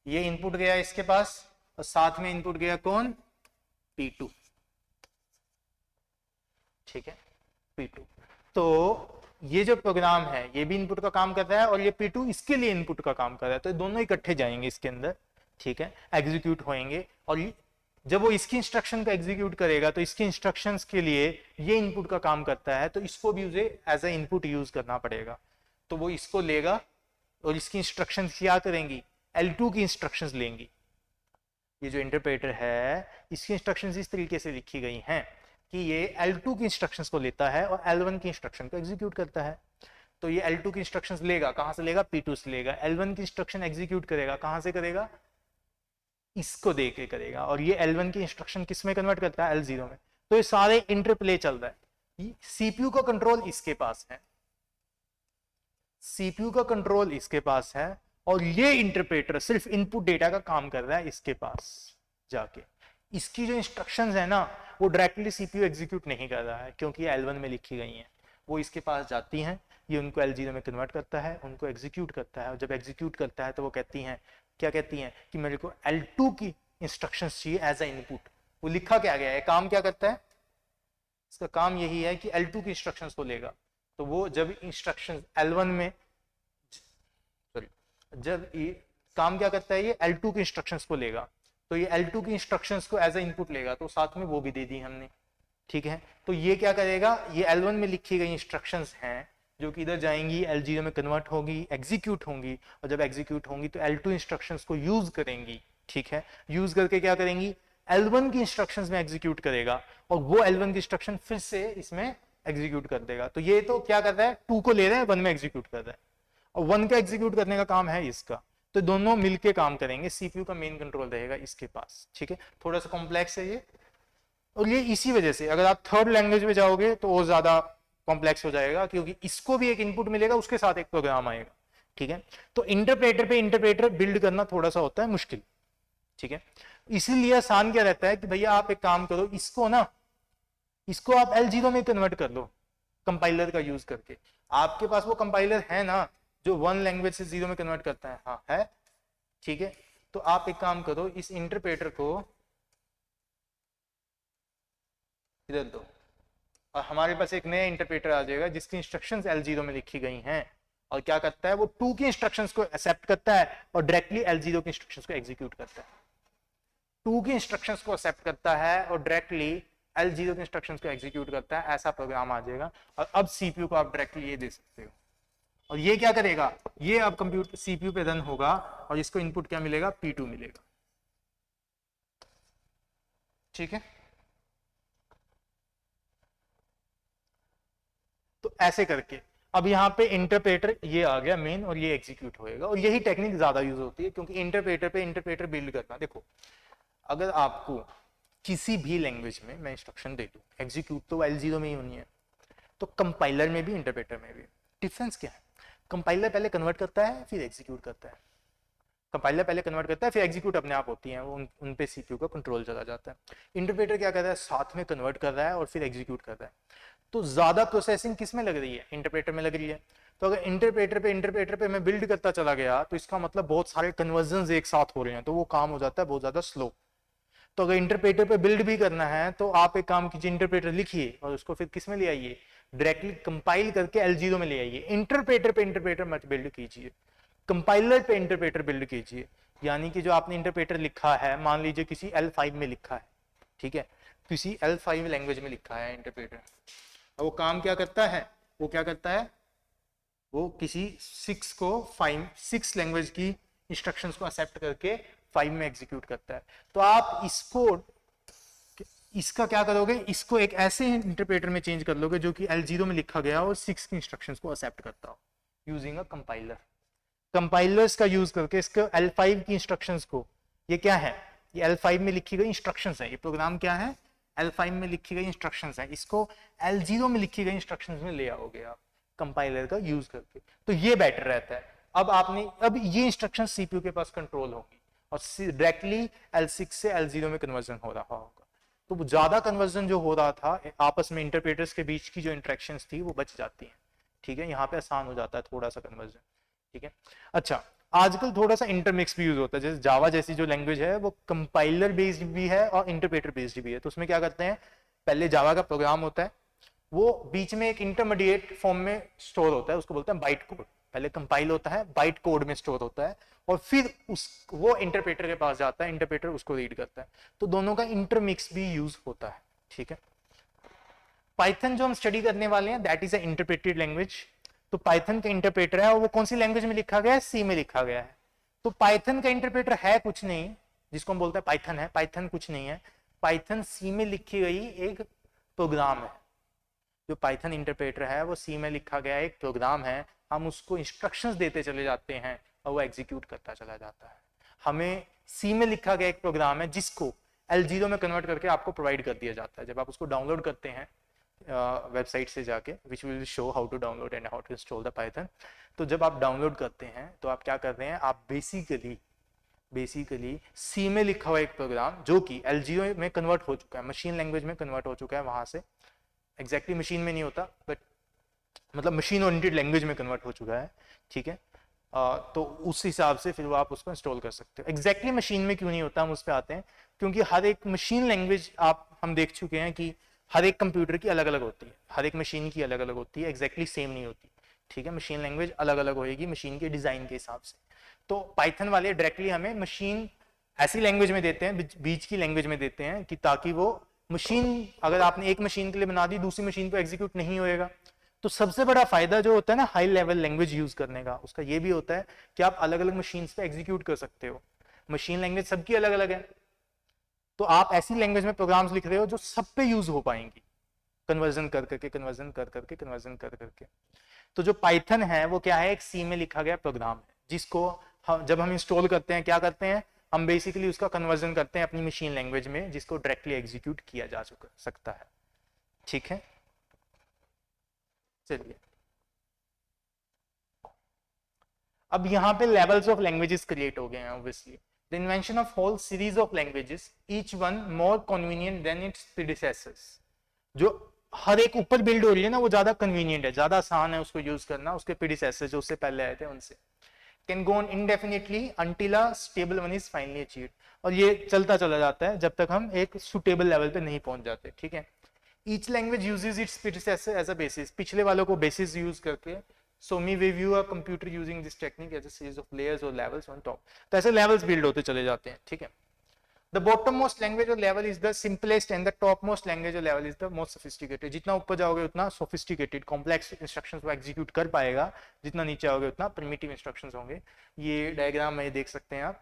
ये इनपुट गया इसके पास और साथ में इनपुट गया कौन, P2। ठीक है, P2। तो ये जो प्रोग्राम है ये भी इनपुट का काम कर रहा है और ये P2 इसके लिए इनपुट का काम कर रहा है। तो दोनों इकट्ठे जाएंगे इसके अंदर। ठीक है, एग्जीक्यूट होंगे और जब वो इसकी इंस्ट्रक्शन को एग्जीक्यूट करेगा तो इसकी इंस्ट्रक्शंस के लिए ये इनपुट का काम करता है, तो इसको भी उसे एज अ इनपुट यूज करना पड़ेगा। तो वो इसको लेगा और इसकी इंस्ट्रक्शंस क्या करेंगी, L2 की इंस्ट्रक्शंस लेंगी। ये जो इंटरप्रेटर है इसकी इंस्ट्रक्शंस इस तरीके से लिखी गई हैं कि ये L2 की इंस्ट्रक्शंस को लेता है और L1 की इंस्ट्रक्शन को एग्जीक्यूट करता है। तो ये L2 की इंस्ट्रक्शंस लेगा, कहां से लेगा, P2 से लेगा। L1 की इंस्ट्रक्शन एग्जीक्यूट करेगा, कहां से करेगा, इसको दे के करेगा। और ये L1 की इंस्ट्रक्शन किस में कन्वर्ट करता है, L0 में। तो ये सारे इंटरप्ले चल रहा है। CPU का कंट्रोल इसके पास है, CPU का कंट्रोल इसके पास है और ये इंटरप्रेटर सिर्फ इनपुट डेटा का काम कर रहा है इसके पास जाके। इसकी जो इंस्ट्रक्शंस है ना वो डायरेक्टली CPU एग्जीक्यूट नहीं कर रहा है क्योंकि ये L1 में लिखी गई हैं। वो इसके पास जाती हैं, ये उनको L0 में कन्वर्ट करता है, उनको एग्जीक्यूट करता है और जब एग्जीक्यूट करता है तो वो कहती हैं, क्या कहती हैं कि मेरे को L2 की इंस्ट्रक्शंस चाहिए एज अ इनपुट। वो लिखा क्या गया है, काम क्या करता है, इसका काम यही है कि L2 की इंस्ट्रक्शंस को लेगा। तो वो जब इंस्ट्रक्शंस L1 में जब ये काम क्या करता है, ये L2 की इंस्ट्रक्शंस को लेगा तो ये L2 की इंस्ट्रक्शंस को एज अ इनपुट लेगा, तो साथ में वो भी दे दी हमने। ठीक है, तो ये क्या करेगा, ये L1 में लिखी गई इंस्ट्रक्शंस हैं जो कि इधर जाएंगी, L0 में कन्वर्ट होगी, एग्जीक्यूट होंगी और जब एग्जीक्यूट होंगी तो L2 इंस्ट्रक्शंस को यूज करेंगी। ठीक है, यूज करके क्या करेंगी, L1 की इंस्ट्रक्शंस में एग्जीक्यूट करेगा और वो L1 की इंस्ट्रक्शन फिर से इसमें एग्जीक्यूट कर देगा। तो ये तो क्या कर रहा है, 2 को ले रहा है, 1 में एग्जीक्यूट कर रहा है और 1 का एग्जीक्यूट करने का काम है इसका। तो दोनों मिलके काम करेंगे, CPU का मेन कंट्रोल रहेगा इसके पास। ठीक है, थोड़ा सा कॉम्प्लेक्स है ये, और ये इसी वजह से अगर आप थर्ड लैंग्वेज में जाओगे तो वो ज्यादा कॉम्प्लेक्स हो जाएगा क्योंकि इसको भी एक इनपुट मिलेगा, उसके साथ एक प्रोग्राम आएगा। ठीक है, तो इंटरप्रेटर पे इंटरप्रेटर बिल्ड करना थोड़ा सा होता है मुश्किल। ठीक है, इसीलिए आसान क्या रहता है कि भैया आप एक काम करो, इसको ना इसको आप L0 में कन्वर्ट कर लो कंपाइलर का यूज करके। आपके पास वो कंपाइलर है ना जो वन लैंग्वेज से जीरो में कन्वर्ट करता है? हाँ है, ठीक है। तो आप एक काम करो, इस इंटरप्रेटर को इधर दो और हमारे पास एक नया इंटरप्रेटर आ जाएगा जिसकी इंस्ट्रक्शंस L0 में लिखी गई हैं। और क्या करता है वो 2 की इंस्ट्रक्शंस को एक्सेप्ट करता है और डायरेक्टली L0 की इंस्ट्रक्शंस को एग्जीक्यूट करता है। 2 की इंस्ट्रक्शंस को एक्सेप्ट करता है और डायरेक्टली L0 की इंस्ट्रक्शंस को एग्जीक्यूट करता है, ऐसा प्रोग्राम आ जाएगा। और अब सीपीयू को आप डायरेक्टली ये दे सकते हो और ये क्या करेगा, ये अब कंप्यूटर सीपीयू पे रन होगा और इसको इनपुट क्या मिलेगा, P2 मिलेगा। ठीक है, तो ऐसे करके अब यहाँ पे इंटरप्रेटर ये आ गया मेन और ये एग्जीक्यूट होएगा। और यही टेक्निक ज्यादा यूज होती है क्योंकि इंटरप्रेटर पे इंटरप्रेटर बिल्ड करना। देखो अगर आपको किसी भी लैंग्वेज में मैं इंस्ट्रक्शन दे दूं, एग्जीक्यूट तो L0 में ही होनी है, तो कंपाइलर में भी इंटरप्रेटर में भी डिफरेंस क्या है? कंपाइलर पहले कन्वर्ट करता है फिर एग्जीक्यूट करता है। कंपाइलर पहले कन्वर्ट करता है फिर एग्जीक्यूट अपने आप होती है, उन पे सीपीयू का कंट्रोल चला जाता है। इंटरप्रेटर क्या कर रहा है, साथ में कन्वर्ट कर रहा है और फिर एग्जीक्यूट कर रहा है। तो ज्यादा प्रोसेसिंग किस में लग रही है, इंटरप्रेटर में लग रही है। तो अगर इंटरप्रेटर पे मैं बिल्ड करता चला गया तो इसका मतलब बहुत सारे कन्वर्जन एक साथ हो रहे हैं, तो वो काम हो जाता है बहुत ज्यादा स्लो। तो अगर इंटरप्रेटर पे बिल्ड भी करना है तो आप एक काम कीजिए, इंटरप्रेटर लिखिए और उसको फिर किस में ले आइए, डायरेक्टली कंपाइल करके L0 में ले आइए। इंटरप्रेटर पे इंटरप्रेटर मत बिल्ड कीजिए, कंपाइलर पे इंटरप्रेटर बिल्ड कीजिए। यानी कि जो आपने इंटरप्रेटर लिखा है, मान लीजिए किसी L5 में लिखा है, ठीक है, किसी L5 लैंग्वेज में लिखा है इंटरप्रेटर, वो काम क्या करता है, वो क्या करता है, वो किसी 6 लैंग्वेज की इंस्ट्रक्शंस को एक्सेप्ट करके 5 में एग्जीक्यूट करता है। तो आप इसका क्या करोगे, इसको एक ऐसे इंटरप्रेटर में चेंज कर लोगे जो कि L0 में लिखा गया और 6 की इंस्ट्रक्शंस को एक्सेप्ट करता हो यूजिंग अ कंपाइलर। कंपाइलर्स का यूज करके इसको L5 की इंस्ट्रक्शंस को, ये क्या है, ये L5 में लिखी गई इंस्ट्रक्शंस है, ये प्रोग्राम क्या है, L5 में लिखी गई इंस्ट्रक्शंस है, इसको L0 में लिखी गई इंस्ट्रक्शंस में ले आओगे आप कंपाइलर का यूज करके। तो ये बेटर रहता है। अब ये इंस्ट्रक्शन सीपीयू के पास कंट्रोल होगी और डायरेक्टली L6 से L0 में कन्वर्जन हो रहा होगा। तो ज्यादा कन्वर्जन जो हो रहा था आपस में इंटरप्रेटर्स के बीच की जो इंटरेक्शंस थी वो बच जाती हैं। ठीक है, यहाँ पे आसान हो जाता है थोड़ा सा कन्वर्जन। ठीक है, अच्छा आजकल थोड़ा सा इंटरमिक्स भी यूज होता है, जैसे जावा जैसी जो लैंग्वेज है वो कंपाइलर बेस्ड भी है और इंटरप्रेटर बेस्ड भी है। तो उसमें क्या करते हैं, पहले जावा का प्रोग्राम होता है, वो बीच में एक इंटरमीडिएट फॉर्म में स्टोर होता है, उसको बोलते हैं बाइट कोड। पहले कंपाइल होता है, बाइट कोड में स्टोर होता है और फिर वो इंटरप्रेटर के पास जाता है, इंटरप्रेटर उसको रीड करता है। तो दोनों का इंटरमिक्स भी यूज होता है। ठीक है, पाइथन जो हम स्टडी करने वाले हैं that is a interpreted language. तो पाइथन का इंटरप्रेटर है और वो कौन सी लैंग्वेज में लिखा गया है, सी में लिखा गया है। तो पाइथन का इंटरप्रेटर है कुछ नहीं, जिसको हम बोलते हैं पाइथन है, पाइथन कुछ नहीं है, पाइथन सी में लिखी गई एक प्रोग्राम है। जो पाइथन इंटरप्रेटर है वो सी में लिखा गया एक प्रोग्राम है, हम उसको इंस्ट्रक्शंस देते चले जाते हैं और वो एग्जीक्यूट करता चला जाता है। हमें सी में लिखा गया एक प्रोग्राम है जिसको L0 में कन्वर्ट करके आपको प्रोवाइड कर दिया जाता है। जब आप उसको डाउनलोड करते हैं वेबसाइट से जाके, which will show how to download and how to install the Python. तो जब आप डाउनलोड करते हैं तो आप क्या कर रहे हैं, आप बेसिकली सी में लिखा हुआ एक प्रोग्राम जो कि L0 में कन्वर्ट हो चुका है, मशीन लैंग्वेज में कन्वर्ट हो चुका है, वहां से एग्जैक्टली मशीन में नहीं होता बट मतलब मशीन ओरिएंटेड लैंग्वेज में कन्वर्ट हो चुका है। ठीक है, तो उस हिसाब से फिर वो आप उसको इंस्टॉल कर सकते हो। एग्जैक्टली मशीन में क्यों नहीं होता, हम उस पर आते हैं, क्योंकि हर एक मशीन लैंग्वेज हम देख चुके हैं कि हर एक कंप्यूटर की अलग अलग होती है, हर एक मशीन की अलग अलग होती है, एग्जैक्टली सेम नहीं होती। ठीक है, मशीन लैंग्वेज अलग अलग होएगी मशीन के डिजाइन के हिसाब से। तो पाइथन वाले डायरेक्टली हमें मशीन ऐसी लैंग्वेज में देते हैं, बीच की लैंग्वेज में देते हैं कि ताकि वो मशीन, अगर आपने एक मशीन के लिए बना दी दूसरी मशीन पर एग्जीक्यूट नहीं होएगा। तो सबसे बड़ा फायदा जो होता है ना हाई लेवल लैंग्वेज यूज करने का, उसका ये भी होता है कि आप अलग अलग मशीन पे एग्जीक्यूट कर सकते हो। मशीन लैंग्वेज सबकी अलग अलग है, तो आप ऐसी लैंग्वेज में प्रोग्राम्स लिख रहे हो जो सब पे यूज हो पाएंगी, कन्वर्जन कर करके। तो जो पाइथन है वो क्या है, एक सी में लिखा गया प्रोग्राम है जिसको जब हम इंस्टॉल करते हैं क्या करते हैं, हम बेसिकली उसका कन्वर्जन करते हैं अपनी मशीन लैंग्वेज में जिसको डायरेक्टली एग्जीक्यूट किया जा सकता है। ठीक है, चलिए अब यहाँ पे लेवल्स ऑफ लैंग्वेजेस क्रिएट हो गए हैं obviously. The invention of whole series of languages, each one more convenient than its predecessors. जो हर एक ऊपर बिल्ड हो रही है ना, वो ज्यादा कन्वीनियंट है, ज्यादा आसान है उसको यूज करना उसके प्रीडिसेसर जो उससे पहले आए थे उनसे। Can go on indefinitely until a stable one is finally achieved, और ये चलता चला जाता है जब तक हम एक सुटेबल लेवल पे नहीं पहुंच जाते, ठीक है। Each language uses its predecessor as a basis, पिछले वालों को बेसिस यूज करके, so me we view a computer using this technique as a series of layers और लेवल्स ऑन टॉप। तो ऐसे लेवल्स बिल्ड होते चले जाते हैं, ठीक है। The bottommost language or level is the simplest and the topmost language or level is the most sophisticated. जितना ऊपर जाओगे उतना sophisticated complex instructions को execute कर पाएगा, जितना नीचे आओगे उतना primitive instructions होंगे। ये डायग्राम में देख सकते हैं आप,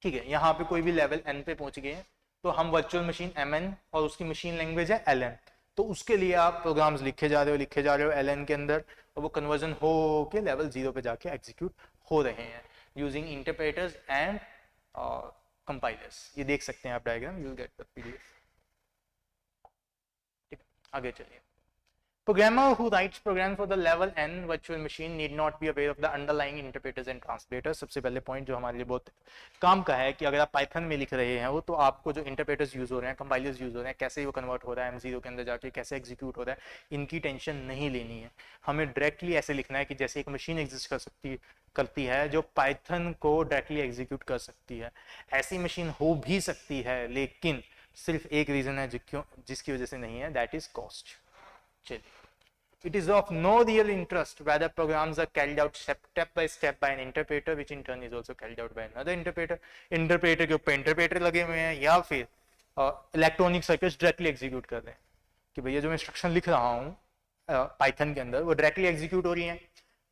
ठीक है। यहाँ पे कोई भी लेवल n पे पहुंच गए हैं तो हम वर्चुअल मशीन mn और उसकी मशीन लैंग्वेज है ln, तो उसके लिए आप प्रोग्राम्स लिखे जा रहे हो ln के अंदर, और वो कन्वर्जन हो के लेवल 0 पे जाके एग्जीक्यूट हो रहे हैं यूजिंग इंटरप्रेटर्स एंड कंपाइलर्स। ये देख सकते हैं आप diagram, you will get the PDF, ठीक है। आगे चलिए। Programmer who writes program for the level n virtual machine need not be aware of the underlying interpreters and translators। सबसे पहले पॉइंट जो हमारे लिए बहुत काम का है कि अगर आप पाइथन में लिख रहे हैं वो, तो आपको जो इंटरप्रेटर्स यूज हो रहे हैं, कंपाइलर्स यूज हो रहे हैं, कैसे वो कन्वर्ट हो रहा है M0 के अंदर जाके, कैसे एग्जीक्यूट हो रहा है, इनकी टेंशन नहीं लेनी है। हमें डायरेक्टली ऐसे लिखना है कि जैसे एक मशीन एग्जिस्ट करती है जो पाइथन को डायरेक्टली एग्जीक्यूट कर सकती है। ऐसी मशीन हो भी सकती है, लेकिन सिर्फ एक रीजन है जिसकी वजह से नहीं है, दैट इज कॉस्ट। चलिए। It is of no real interest whether programs are carried out step by step by an interpreter, which in turn is also carried out by another interpreter। Interpreter के ऊपर interpreter लगे हुए हैं, या फिर electronic circuits directly execute कर रहे हैं कि भैया जो मैं इंस्ट्रक्शन लिख रहा हूँ पाइथन के अंदर वो डायरेक्टली एग्जीक्यूट हो रही हैं,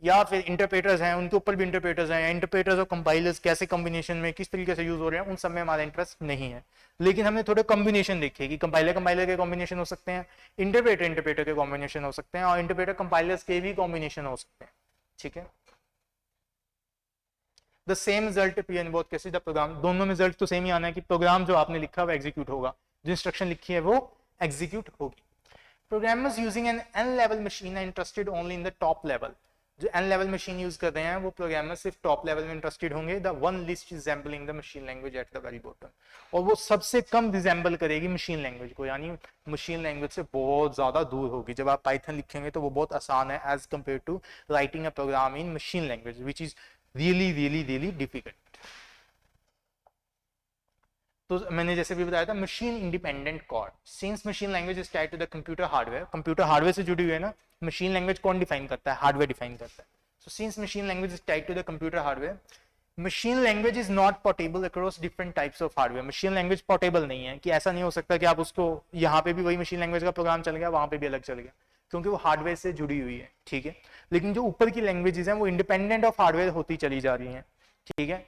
या फिर इंटरप्रेटर्स हैं उनके ऊपर भी इंटरप्रेटर्स हैं, इंटरप्रेटर्स और कंपाइलर्स कैसे कॉम्बिनेशन में किस तरीके से यूज हो रहे हैं, उन सब में हमारा इंटरेस्ट नहीं है। लेकिन हमने थोड़े कॉम्बिनेशन देखे कि कंपाइलर के कॉम्बिनेशन हो सकते हैं, इंटरप्रेटर के कॉम्बिनेशन हो सकते हैं, और इंटरप्रेटर कंपाइलर्स के भी कॉम्बिनेशन हो सकते हैं, ठीक है। The same result appear in both cases. The program, दोनों में रिजल्ट तो सेम ही आना है कि प्रोग्राम जो आपने लिखा वो एग्जीक्यूट होगा, जो इंस्ट्रक्शन लिखी है वो एग्जीक्यूट होगी। Programmers using an n level machine are interested only in the top level। जो n लेवल मशीन यूज कर रहे हैं वो प्रोग्रामर सिर्फ टॉप लेवल में इंटरेस्टेड होंगे। The one least resembling the machine language at the very bottom, और वो सबसे कम रिजेंबल करेगी मशीन लैंग्वेज को, यानी मशीन लैंग्वेज से बहुत ज्यादा दूर होगी। जब आप पाइथन लिखेंगे तो वो बहुत आसान है as compare to writing a program in machine language which is really really really difficult. तो मैंने जैसे भी बताया था machine independent code, since machine language is tied to the computer hardware, computer hardware से जुड़ी हुई है ना। मशीन लैंग्वेज कौन डिफाइन करता है? हार्डवेयर डिफाइन करता है। So since machine language is tied to the computer hardware, machine language is not portable across different types of hardware. Machine language portable नहीं है, कि ऐसा नहीं हो सकता कि आप उसको यहाँ पे भी वही मशीन लैंग्वेज का प्रोग्राम चल गया, वहां पे भी अलग चल गया, क्योंकि वो हार्डवेयर से जुड़ी हुई है, ठीक है। लेकिन जो ऊपर की लैंग्वेजेस हैं वो इंडिपेंडेंट ऑफ हार्डवेयर होती चली जा रही हैं, ठीक है।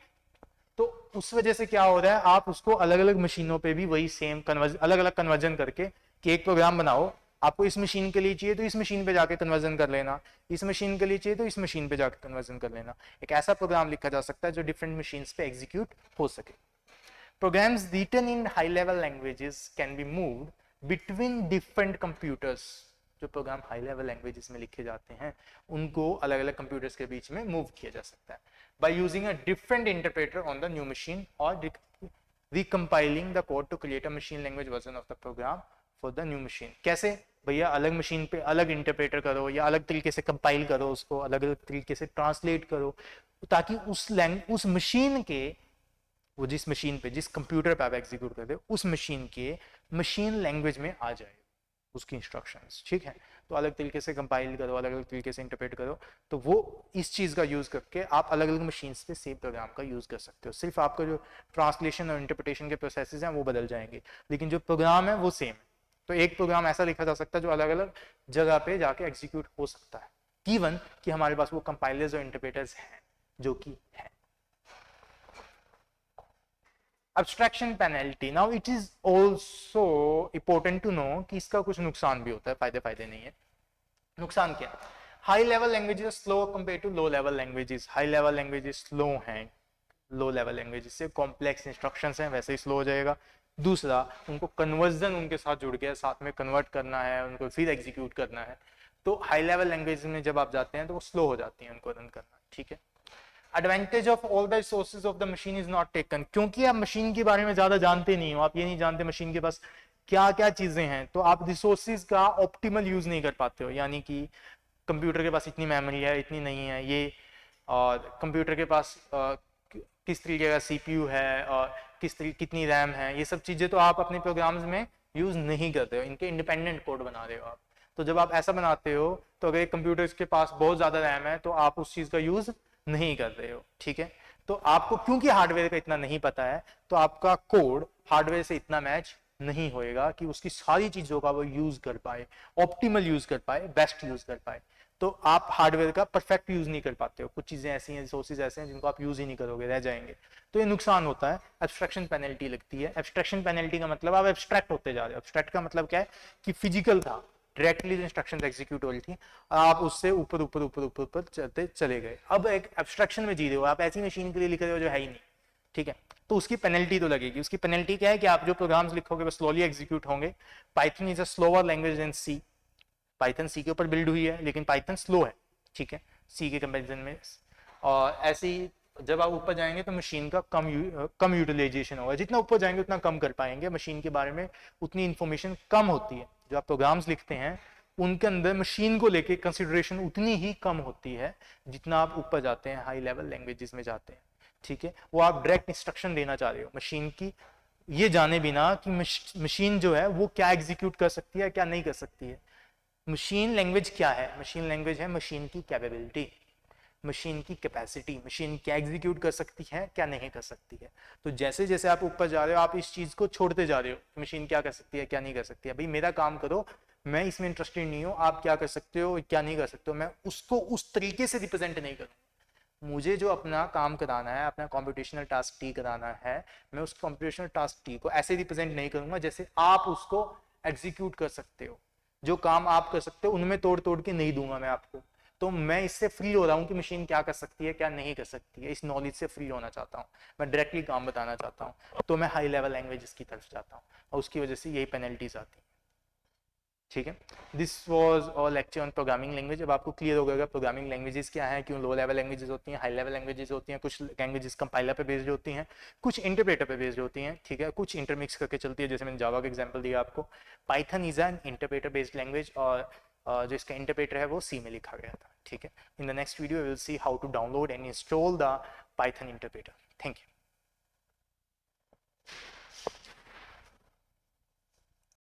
तो उस वजह से क्या हो रहा है, आप उसको अलग अलग मशीनों पे भी वही सेम अलग अलग कन्वर्जन करके कि एक प्रोग्राम बनाओ, आपको इस मशीन के लिए चाहिए तो इस मशीन पे जाके कन्वर्जन कर लेना, इस मशीन के लिए चाहिए तो इस मशीन पे जाके कन्वर्जन कर लेना। एक ऐसा प्रोग्राम लिखा जा सकता है जो डिफरेंट मशीन्स पे एग्जीक्यूट हो सके। Programs written in high level languages can be moved between different computers. जो प्रोग्राम हाई लेवल लैंग्वेजेस में लिखे जाते हैं उनको अलग अलग कंप्यूटर्स के बीच में मूव किया जा सकता है by using a different interpreter on the new machine or recompiling the code to create a machine language version of the program for the new machine। कैसे भैया? अलग मशीन पे अलग इंटरप्रेटर करो, या अलग तरीके से कंपाइल करो उसको, अलग अलग तरीके से ट्रांसलेट करो, ताकि उस मशीन के, वो जिस मशीन पे, जिस कंप्यूटर पे आप एग्जीक्यूट करते हो उस मशीन के मशीन लैंग्वेज में आ जाए उसकी इंस्ट्रक्शंस, ठीक है। तो अलग तरीके से कंपाइल करो, अलग अलग तरीके से इंटरप्रेट करो, तो वो इस चीज़ का यूज़ करके आप अलग अलग मशीन्स पे सेम प्रोग्राम का यूज़ कर सकते हो। सिर्फ आपका जो ट्रांसलेशन और इंटरप्रिटेशन के प्रोसेसेस हैं वो बदल जाएंगे, लेकिन जो प्रोग्राम है वो सेम है। तो एक प्रोग्राम ऐसा लिखा जा सकता है जो अलग अलग जगह पे जाके एग्जीक्यूट हो सकता है, गिवन कि हमारे पास वो कंपाइलर्स और इंटरप्रेटर्स हैं, जो कि है। Abstraction penalty, now it is also important to know कि इसका कुछ नुकसान भी होता है, फायदे नहीं है। नुकसान क्या? High level languages slow compare to low level languages. High level languages slow हैं, लो लेवल लैंग्वेजेस से कॉम्प्लेक्स इंस्ट्रक्शंस हैं वैसे ही स्लो हो जाएगा। दूसरा, उनको कन्वर्जन उनके साथ जुड़ गया, साथ में कन्वर्ट करना है उनको, फिर एग्जीक्यूट करना है। तो हाई लेवल लैंग्वेज में जब आप जाते हैं तो वो स्लो हो जाती हैं उनको रन करना, ठीक है। Advantage of all the resources of the machine is not taken, क्योंकि आप मशीन के बारे में ज्यादा जानते नहीं हो, आप ये नहीं जानते मशीन के पास क्या क्या चीजें हैं, तो आप रिसोर्सिस का ऑप्टिमल यूज नहीं कर पाते हो। यानी कि कंप्यूटर के पास इतनी मेमोरी है, इतनी नहीं है, ये और कंप्यूटर के पास किस तरीके का सीपीयू है और किस तरीके कितनी रैम है, ये सब चीजें तो आप अपने प्रोग्राम्स में यूज नहीं करते हो, इनके इंडिपेंडेंट कोड बना रहे हो आप। तो जब आप ऐसा बनाते हो तो अगर कंप्यूटर के पास बहुत ज्यादा रैम है तो आप उस चीज का यूज नहीं कर रहे हो, ठीक है। तो आपको क्योंकि हार्डवेयर का इतना नहीं पता है तो आपका कोड हार्डवेयर से इतना मैच नहीं होएगा कि उसकी सारी चीजों का वो यूज कर पाए, ऑप्टिमल यूज कर पाए, बेस्ट यूज कर पाए। तो आप हार्डवेयर का परफेक्ट यूज नहीं कर पाते हो, कुछ चीजें ऐसी हैं, रिसोर्सेज ऐसे हैं जिनको आप यूज ही नहीं करोगे, रह जाएंगे। तो ये नुकसान होता है, एब्स्ट्रैक्शन पेनल्टी लगती है। एब्स्ट्रैक्शन पेनल्टी का मतलब आप एब्स्ट्रैक्ट होते जा रहे हो। एब्स्ट्रैक्ट का मतलब क्या है कि फिजिकल था, डायरेक्टली जो इंस्ट्रक्शन एग्जीक्यूट हो रही थी, आप उससे ऊपर ऊपर ऊपर ऊपर ऊपर चलते चले गए। अब एक एब्स्ट्रैक्शन में जी रहे हो, आप ऐसी मशीन के लिए लिख रहे हो जो है ही नहीं, ठीक है। तो उसकी पेनल्टी तो लगेगी। उसकी पेनल्टी क्या है कि आप जो प्रोग्राम्स लिखोगे वो स्लोली एग्जीक्यूट होंगे। Python is a slower language than C. Python C के ऊपर बिल्ड हुई है लेकिन पाइथन स्लो है, ठीक है, सी के कंपैरिजन में। और ऐसे ही जब आप ऊपर जाएंगे तो मशीन का कम यूटिलाइजेशन होगा। जितना ऊपर जाएंगे उतना कम कर पाएंगे, मशीन के बारे में उतनी इंफॉर्मेशन कम होती है। जो आप प्रोग्राम्स लिखते हैं उनके अंदर मशीन को लेके कंसिडरेशन उतनी ही कम होती है जितना आप ऊपर जाते हैं, हाई लेवल लैंग्वेजेस में जाते हैं, ठीक है। वो आप डायरेक्ट इंस्ट्रक्शन देना चाह रहे हो मशीन की, ये जाने बिना कि मशीन जो है वो क्या एग्जीक्यूट कर सकती है क्या नहीं कर सकती है। मशीन लैंग्वेज क्या है? मशीन लैंग्वेज है मशीन की कैपेबिलिटी, मशीन की कैपेसिटी, मशीन क्या एग्जीक्यूट कर सकती है क्या नहीं कर सकती है। तो जैसे जैसे आप ऊपर जा रहे हो आप इस चीज को छोड़ते जा रहे हो, मशीन क्या कर सकती है क्या नहीं कर सकती है। भाई मेरा काम करो, मैं इसमें इंटरेस्टेड नहीं हूँ, आप क्या कर सकते हो क्या नहीं कर सकते हो, मैं उसको उस तरीके से रिप्रेजेंट नहीं करूँ। मुझे जो अपना काम कराना है, अपना कॉम्पिटिशनल टास्क टी कराना है, मैं उस कॉम्पिटिशनल टास्क टी को ऐसे रिप्रेजेंट नहीं करूंगा जैसे आप उसको एग्जीक्यूट कर सकते हो। जो काम आप कर सकते हो उनमें तोड़ तोड़ के नहीं दूंगा मैं आपको। तो मैं इससे फ्री हो रहा हूँ कि मशीन क्या कर सकती है क्या नहीं कर सकती है, इस नॉलेज से फ्री होना चाहता हूँ, मैं डायरेक्टली काम बताना चाहता हूँ। तो मैं हाई लेवल लैंग्वेजेस की तरफ जाता हूँ और उसकी वजह से यही पेनल्टीज आती हैं, ठीक है। This was all lecture on programming language. अब आपको क्लियर हो गया प्रोग्रामिंग लैंग्वेजेस क्या है, क्यों लो लेवल लैंग्वेजेस होती हैं, हाई लेवल लैंग्वेजेस होती हैं। कुछ लैंग्वेजेस कंपाइलर पे बेस्ड होती हैं, कुछ इंटरप्रेटर पे बेस्ड होती हैं, ठीक है, कुछ इंटरमिक्स करके चलती है, जैसे मैंने जावा का एग्जांपल दिया आपको। Python is an interpreter based language और जो इसका इंटरप्रेटर है वो सी में लिखा गया था, ठीक है। In the next video we will see how to download and install the Python interpreter. Thank you.